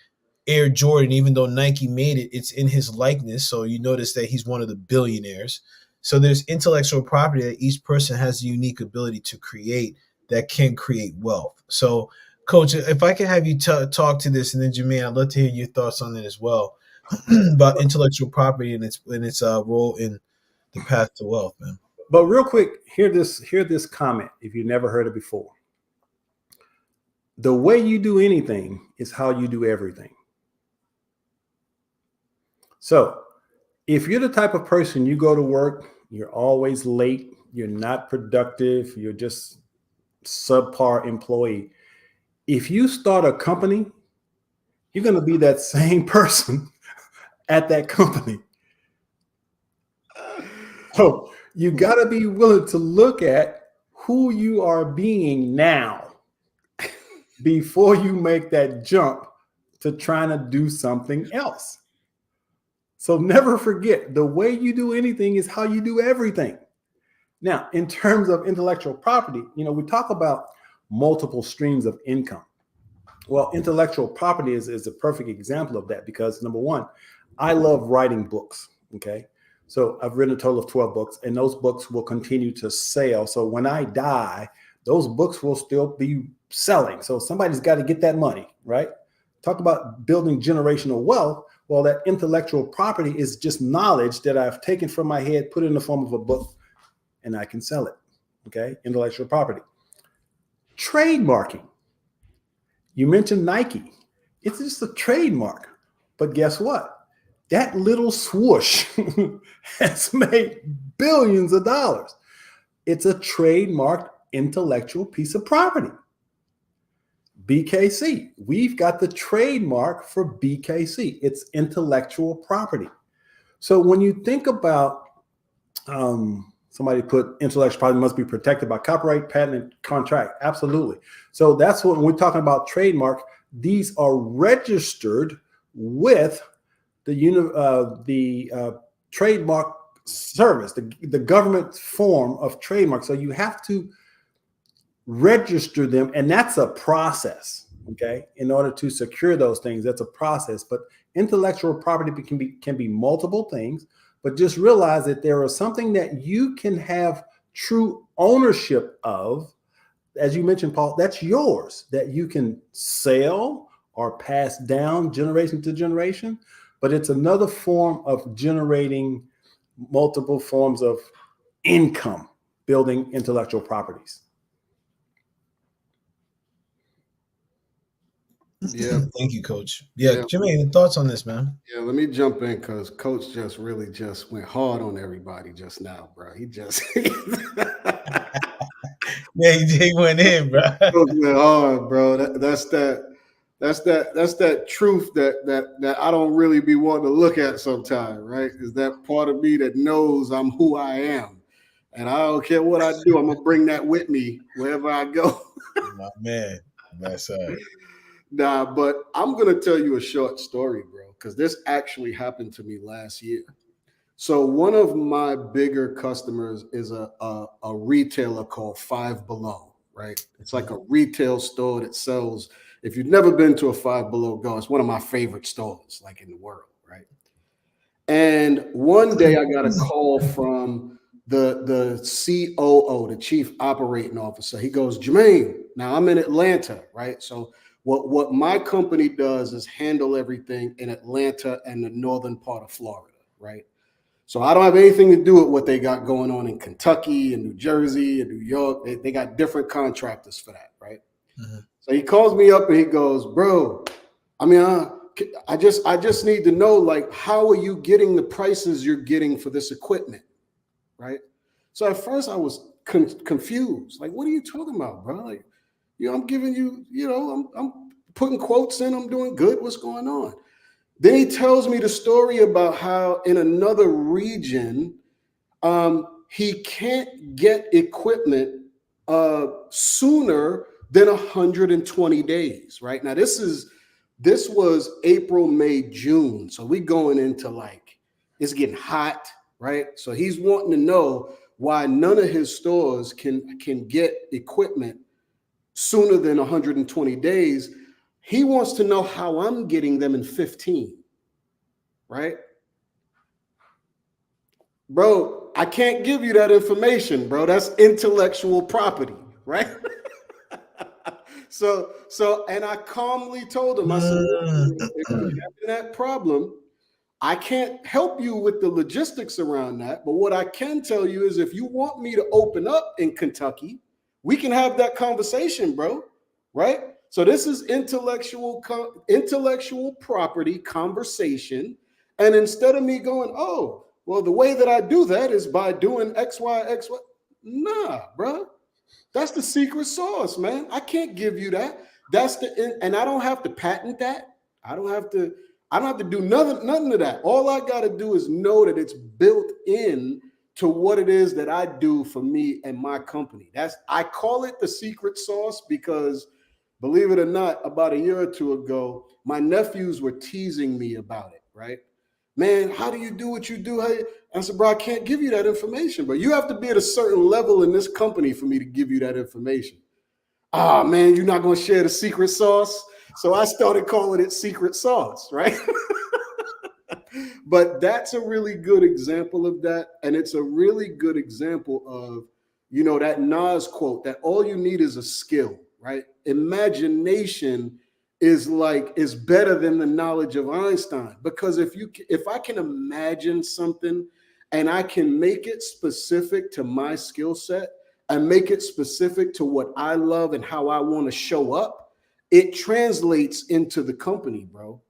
Air Jordan. Even though Nike made it, it's in his likeness, so you notice that he's one of the billionaires. So there's intellectual property that each person has a unique ability to create that can create wealth. So Coach, if I could have you talk to this, and then Jermaine, I'd love to hear your thoughts on it as well about intellectual property and its role in the path to wealth, man. But real quick, hear this comment if you never heard it before. The way you do anything is how you do everything. So if you're the type of person you go to work, you're always late, you're not productive, you're just subpar employee. If you start a company, you're going to be that same person at that company. So you got to be willing to look at who you are being now before you make that jump to trying to do something else. So never forget, the way you do anything is how you do everything. Now, in terms of intellectual property, we talk about multiple streams of income. Well, intellectual property is a perfect example of that because, number one, I love writing books, okay? So I've written a total of 12 books, and those books will continue to sell. So when I die, those books will still be selling. So somebody's got to get that money, right? Talk about building generational wealth. Well, that intellectual property is just knowledge that I've taken from my head, put it in the form of a book, and I can sell it, okay? Intellectual property. Trademarking. You mentioned Nike. It's just a trademark. But guess what? That little swoosh has made billions of dollars. It's a trademarked intellectual piece of property. BKC, we've got the trademark for BKC. It's intellectual property. So when you think about somebody put intellectual property must be protected by copyright, patent, and contract. Absolutely. So that's what when we're talking about trademark. These are registered with the trademark service, the government form of trademark. So you have to register them, and that's a process. Okay, in order to secure those things, that's a process. But intellectual property can be multiple things. But just realize that there is something that you can have true ownership of, as you mentioned, Paul, that's yours, that you can sell or pass down generation to generation. But it's another form of generating multiple forms of income, building intellectual properties. Yeah. Thank you, Coach. Yeah. Jimmy, thoughts on this, man? Yeah, let me jump in because Coach just really just went hard on everybody just now, bro. He just Yeah, he went in, bro. Coach went hard, bro. That's that truth that I don't really be wanting to look at sometimes, right? Is that part of me that knows I'm who I am. And I don't care what I do, I'm gonna bring that with me wherever I go. My man. That's Nah, but I'm going to tell you a short story, bro, because this actually happened to me last year. So one of my bigger customers is a retailer called Five Below, right? It's like a retail store that sells, if you've never been to a Five Below, go. It's one of my favorite stores, like in the world, right? And one day I got a call from the COO, the Chief Operating Officer. He goes, Jermaine, now I'm in Atlanta, right? So what my company does is handle everything in Atlanta and the northern part of Florida, right? So I don't have anything to do with what they got going on in Kentucky and New Jersey and New York. They got different contractors for that, right? Mm-hmm. So he calls me up and he goes, bro, I mean, I just need to know, like, how are you getting the prices you're getting for this equipment, right? So at first I was confused. Like, what are you talking about, bro? Like, I'm giving you, I'm putting quotes in, I'm doing good. What's going on? Then he tells me the story about how in another region, he can't get equipment sooner than 120 days, right? Now, this was April, May, June. So we going into like, it's getting hot, right? So he's wanting to know why none of his stores can get equipment sooner than 120 days. He wants to know how I'm getting them in 15, right? Bro, I can't give you that information, bro. That's intellectual property, right? So, and I calmly told him, I said, if you're having that problem, I can't help you with the logistics around that. But what I can tell you is if you want me to open up in Kentucky, we can have that conversation, bro, right? So this is intellectual property conversation. And instead of me going, oh, well, the way that I do that is by doing X, Y, X, Y. Nah, bro. That's the secret sauce, man. I can't give you that. And I don't have to patent that. I don't have to do nothing of that. All I got to do is know that it's built in to what it is that I do for me and my company. I call it the secret sauce because, believe it or not, about a year or two ago, my nephews were teasing me about it, right? Man, how do you do what you do? I said, bro, I can't give you that information, but you have to be at a certain level in this company for me to give you that information. Ah, man, you're not going to share the secret sauce? So I started calling it secret sauce, right? But that's a really good example of that. And it's a really good example of, that Nas quote, that all you need is a skill, right? Imagination is better than the knowledge of Einstein. Because if I can imagine something and I can make it specific to my skill set and make it specific to what I love and how I want to show up, it translates into the company, bro.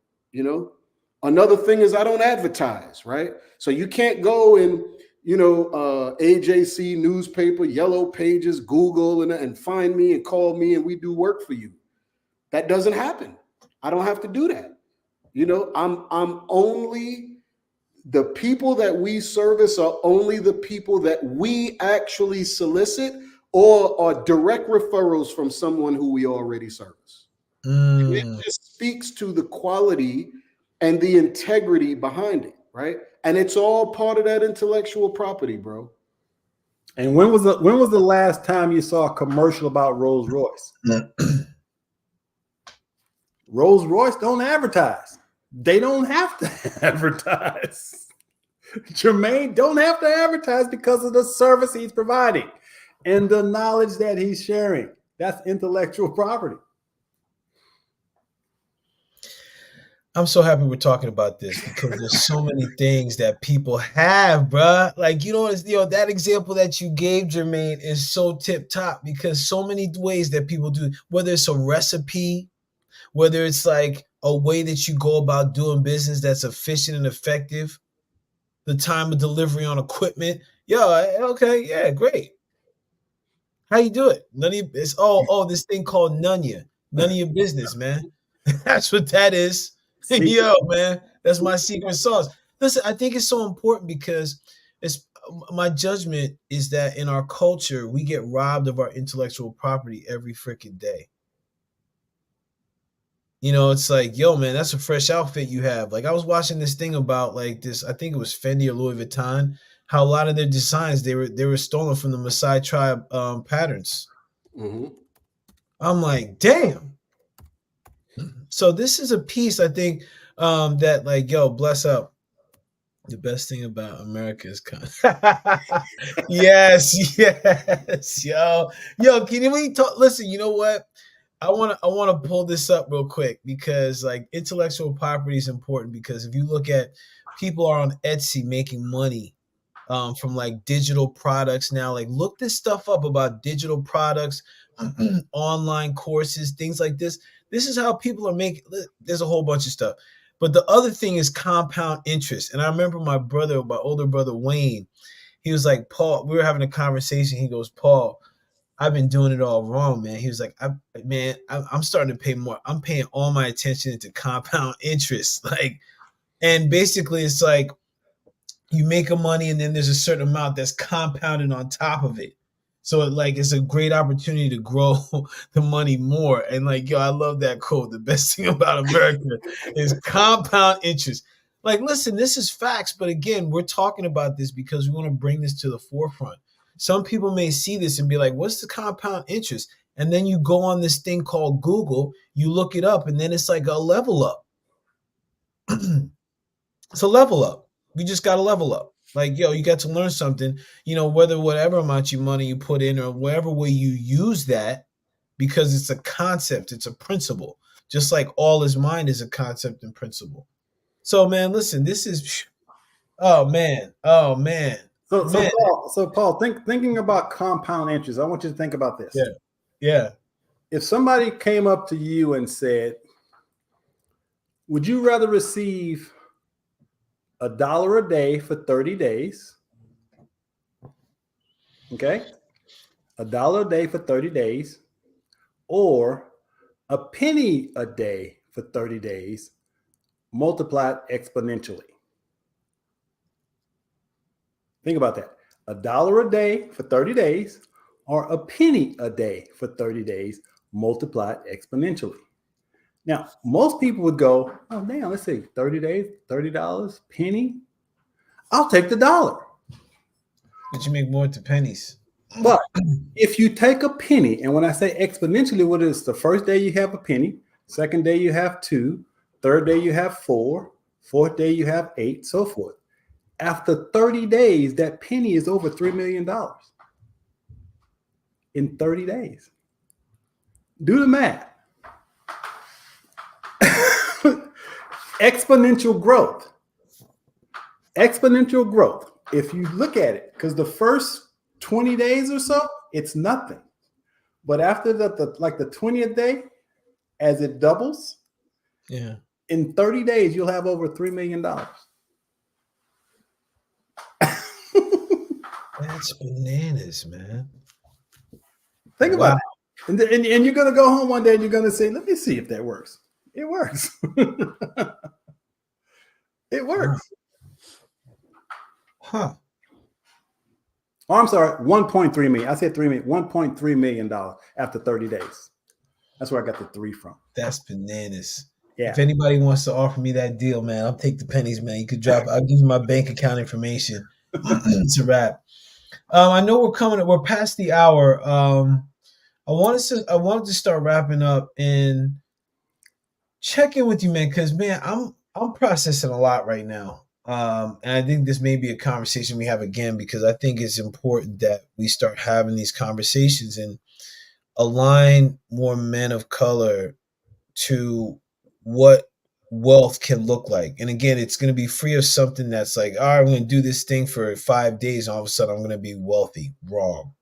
Another thing is I don't advertise, right? So you can't go and, AJC newspaper, Yellow Pages, Google, and find me and call me and we do work for you. That doesn't happen. I don't have to do that. I'm only, the people that we service are only the people that we actually solicit or are direct referrals from someone who we already service. And it just speaks to the quality and the integrity behind it, right? And it's all part of that intellectual property, bro. And when was the last time you saw a commercial about Rolls Royce? Rolls Royce don't advertise. They don't have to advertise. Jermaine don't have to advertise because of the service he's providing and the knowledge that he's sharing. That's intellectual property. I'm so happy we're talking about this because there's so many things that people have, bruh. Like, that example that you gave, Jermaine, is so tip top because so many ways that people do, whether it's a recipe, whether it's like a way that you go about doing business that's efficient and effective, the time of delivery on equipment. Okay, yeah, great. How you do it? None of you, it's this thing called none of your business, man. That's what that is. Yo, man, that's my secret sauce. Listen, I think it's so important because my judgment is that in our culture, we get robbed of our intellectual property every freaking day. It's like, yo, man, that's a fresh outfit you have. Like I was watching this thing about like this, I think it was Fendi or Louis Vuitton, how a lot of their designs, they were stolen from the Maasai tribe patterns. Mm-hmm. I'm like, damn. So this is a piece I think that like, yo, bless up. The best thing about America is yes, yo, can we talk? Listen, you know what? I want to pull this up real quick because like intellectual property is important because if you look at people are on Etsy making money from like digital products now, like look this stuff up about digital products, online courses, things like this. This is how people are making. There's a whole bunch of stuff. But the other thing is compound interest. And I remember my older brother, Wayne, he was like, Paul, we were having a conversation. He goes, Paul, I've been doing it all wrong, man. He was like, I'm starting to pay more. I'm paying all my attention to compound interest. Like, and basically it's like you make a money and then there's a certain amount that's compounded on top of it. So it's a great opportunity to grow the money more. And like, yo, I love that quote. The best thing about America is compound interest. Like, listen, this is facts. But again, we're talking about this because we want to bring this to the forefront. Some people may see this and be like, what's the compound interest? And then you go on this thing called Google, you look it up, and then it's like a level up. It's a level up. We just got to level up. Like, yo, you got to learn something, whatever amount of money you put in or whatever way you use that, because it's a concept, it's a principle, just like all is mind is a concept and principle. So, man, listen, this is, oh, man. So Paul, thinking about compound interest, I want you to think about this. Yeah. If somebody came up to you and said, would you rather receive $1 a day for 30 days? Okay. $1 a day for 30 days, or a penny a day for 30 days, multiplied exponentially. Think about that. $1 a day for 30 days, or a penny a day for 30 days, multiplied exponentially. Now, most people would go, oh, damn, let's see, 30 days, $30, penny. I'll take the $1. But you make more to pennies. But if you take a penny, and when I say exponentially, what is the first day you have a penny, second day you have 2, third day you have 4, fourth day you have 8, so forth. After 30 days, that penny is over $3 million in 30 days. Do the math. Exponential growth. Exponential growth. If you look at it, because the first 20 days or so, it's nothing. But after the 20th day, as it doubles, In 30 days, you'll have over $3 million. That's bananas, man. Think about it. And you're going to go home one day and you're going to say, let me see if that works. It works. It works. Huh. Oh, I'm sorry, 1.3 million. I said 3 million, $1.3 million after 30 days. That's where I got the 3 from. That's bananas. Yeah. If anybody wants to offer me that deal, man, I'll take the pennies, man. You could drop. I'll give you my bank account information. It's a wrap. I know we're past the hour. I wanted to start wrapping up and check in with you, man, because man, I'm processing a lot right now. And I think this may be a conversation we have again, because I think it's important that we start having these conversations and align more men of color to what wealth can look like. And again, it's going to be free of something that's like, all right, I'm going to do this thing for 5 days, and all of a sudden I'm going to be wealthy. Wrong.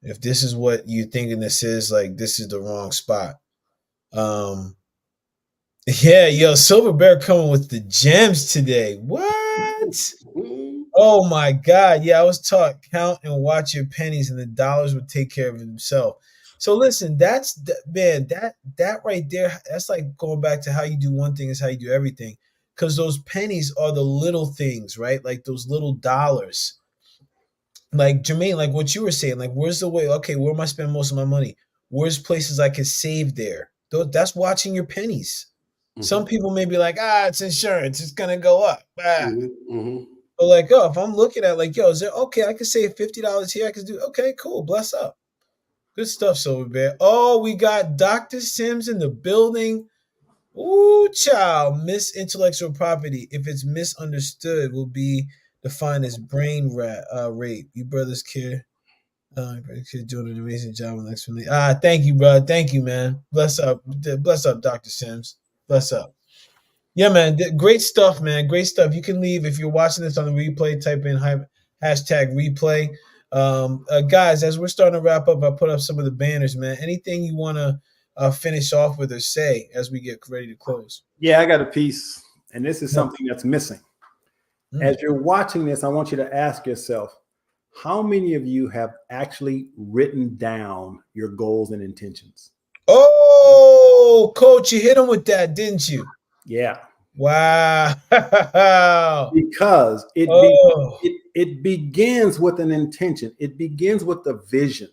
If this is what you're thinking this is, like, this is the wrong spot. Yeah, yo, Silver Bear coming with the gems today. What? Oh my God. Yeah, I was taught count and watch your pennies and the dollars would take care of themselves. So listen, that right there, that's like going back to how you do one thing is how you do everything. Because those pennies are the little things, right? Like those little dollars. Like Jermaine, like what you were saying, like where's the way? Okay, where am I spending most of my money? Where's places I can save there? That's watching your pennies. Mm-hmm. Some people may be like, it's insurance, it's gonna go up. Mm-hmm. But like, if I'm looking at like, is there okay? I can save $50 here. I can do okay, cool, bless up. Good stuff, Silver Bear. Oh, we got Dr. Sims in the building. Ooh, child, intellectual property, if it's misunderstood, will be defined as brain rape. You brothers care. Doing an amazing job on explanation. Thank you, bro. Thank you, man. Bless up, Dr. Sims. Bless up. Yeah, man. Great stuff, man. Great stuff. You can leave if you're watching this on the replay. Type in hashtag replay. Guys, as we're starting to wrap up, I put up some of the banners, man. Anything you want to finish off with or say as we get ready to close? Yeah, I got a piece, and this is something that's missing. As you're watching this, I want you to ask yourself, how many of you have actually written down your goals and intentions? Oh, Coach, you hit him with that, didn't you? Yeah. Wow. Because it begins with an intention. It begins with the vision.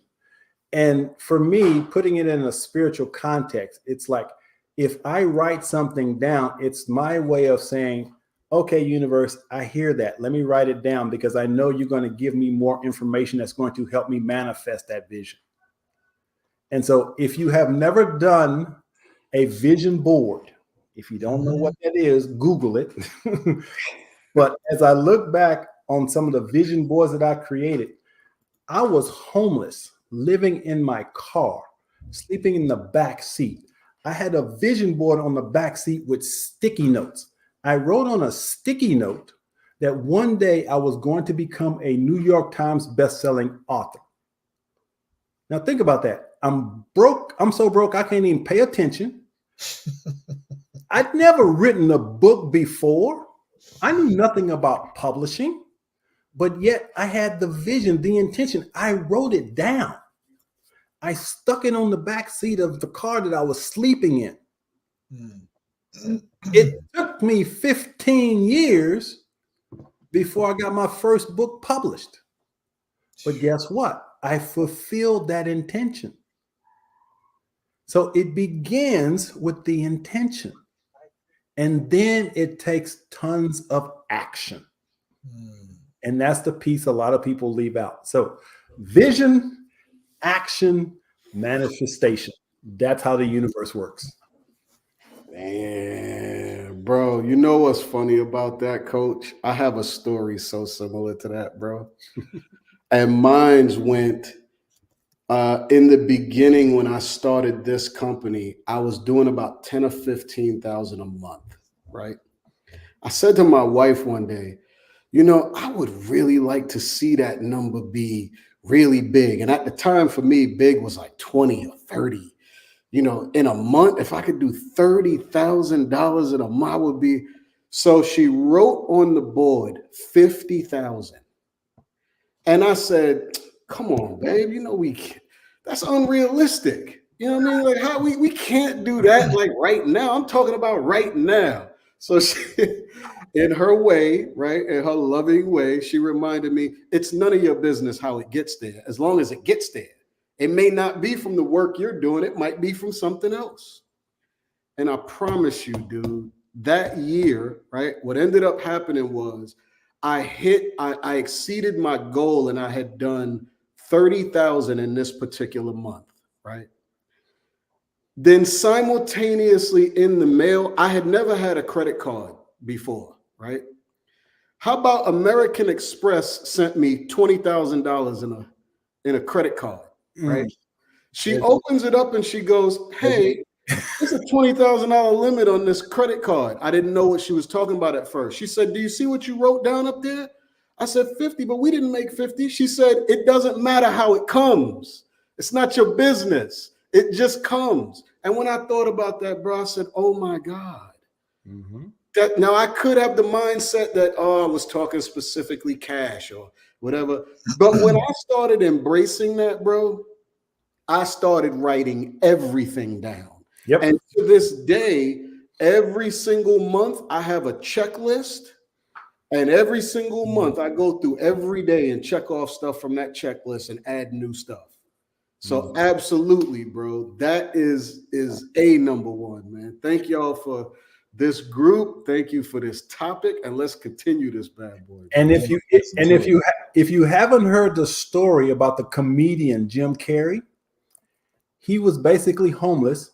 And for me, putting it in a spiritual context, it's like if I write something down, it's my way of saying, okay, universe, I hear that. Let me write it down because I know you're going to give me more information that's going to help me manifest that vision. And so if you have never done a vision board, if you don't know what that is, Google it. But as I look back on some of the vision boards that I created, I was homeless, living in my car, sleeping in the back seat. I had a vision board on the back seat with sticky notes. I wrote on a sticky note that one day I was going to become a New York Times bestselling author. Now think about that. I'm broke. I'm so broke I can't even pay attention. I'd never written a book before. I knew nothing about publishing, but yet I had the vision, the intention. I wrote it down. I stuck it on the back seat of the car that I was sleeping in. It took me 15 years before I got my first book published. But guess what? I fulfilled that intention. So it begins with the intention. And then it takes tons of action. And that's the piece a lot of people leave out. So vision, action, manifestation. That's how the universe works. Man, bro, you know what's funny about that, Coach? I have a story so similar to that, bro. And mine's went in the beginning when I started this company, I was doing about 10 or 15,000 a month, right? I said to my wife one day, I would really like to see that number be really big. And at the time for me, big was like 20 or 30. in a month, if I could do $30,000 in a month, I would be. So she wrote on the board 50,000. And I said, come on, babe, that's unrealistic. You know what I mean? Like how we can't do that like right now. I'm talking about right now. So she, in her way, right, in her loving way, she reminded me, it's none of your business how it gets there, as long as it gets there. It may not be from the work you're doing. It might be from something else. And I promise you, dude, that year, right, what ended up happening was I exceeded my goal, and I had done 30,000 in this particular month, right? Then simultaneously in the mail, I had never had a credit card before, right? How about American Express sent me $20,000 in a credit card, right? She opens it up and she goes, hey, there's a $20,000 limit on this credit card. I didn't know what she was talking about at first. She said, do you see what you wrote down up there? I said 50, but we didn't make 50. She said, it doesn't matter how it comes. It's not your business. It just comes. And when I thought about that, bro, I said, oh my God. That now I could have the mindset that, I was talking specifically cash or whatever. But when I started embracing that, bro, I started writing everything down. Yep. And to this day, every single month I have a checklist. And every single month I go through every day and check off stuff from that checklist and add new stuff. So absolutely, bro, that is a number one, man. Thank y'all for this group. Thank you for this topic, and let's continue this bad boy. And if you haven't heard the story about the comedian Jim Carrey, he was basically homeless.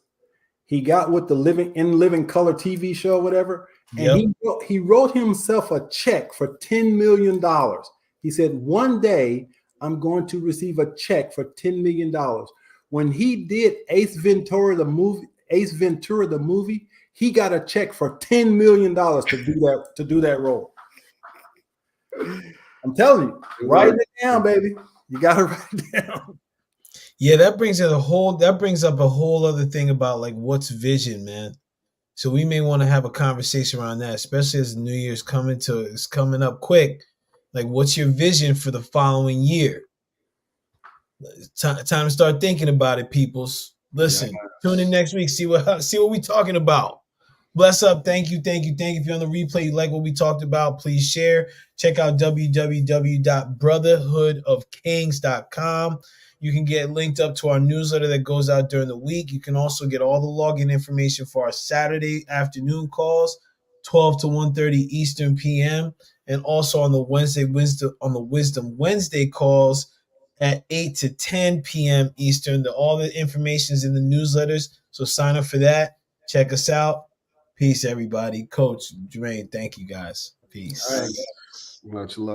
He got with the Living Color TV show, whatever, and he wrote himself a check for $10 million. He said, one day I'm going to receive a check for $10 million. When he did Ace Ventura the movie, he got a check for $10 million to do that role. I'm telling you, write it down, baby. You got to write it down. Yeah, that brings up a whole other thing about like what's vision, man. So we may want to have a conversation around that, especially as the New Year's coming up quick. Like, what's your vision for the following year? Time to start thinking about it, peoples. Listen, tune in next week. See what we're talking about. Bless up. Thank you. If you're on the replay, you like what we talked about, please share. Check out www.brotherhoodofkings.com. You can get linked up to our newsletter that goes out during the week. You can also get all the login information for our Saturday afternoon calls, 12 to 1:30 Eastern PM, and also on the Wisdom Wednesday calls at 8 to 10 p.m. Eastern. All the information is in the newsletters, so sign up for that. Check us out. Peace, everybody. Coach Jermaine, thank you guys. Peace. All right. Much love.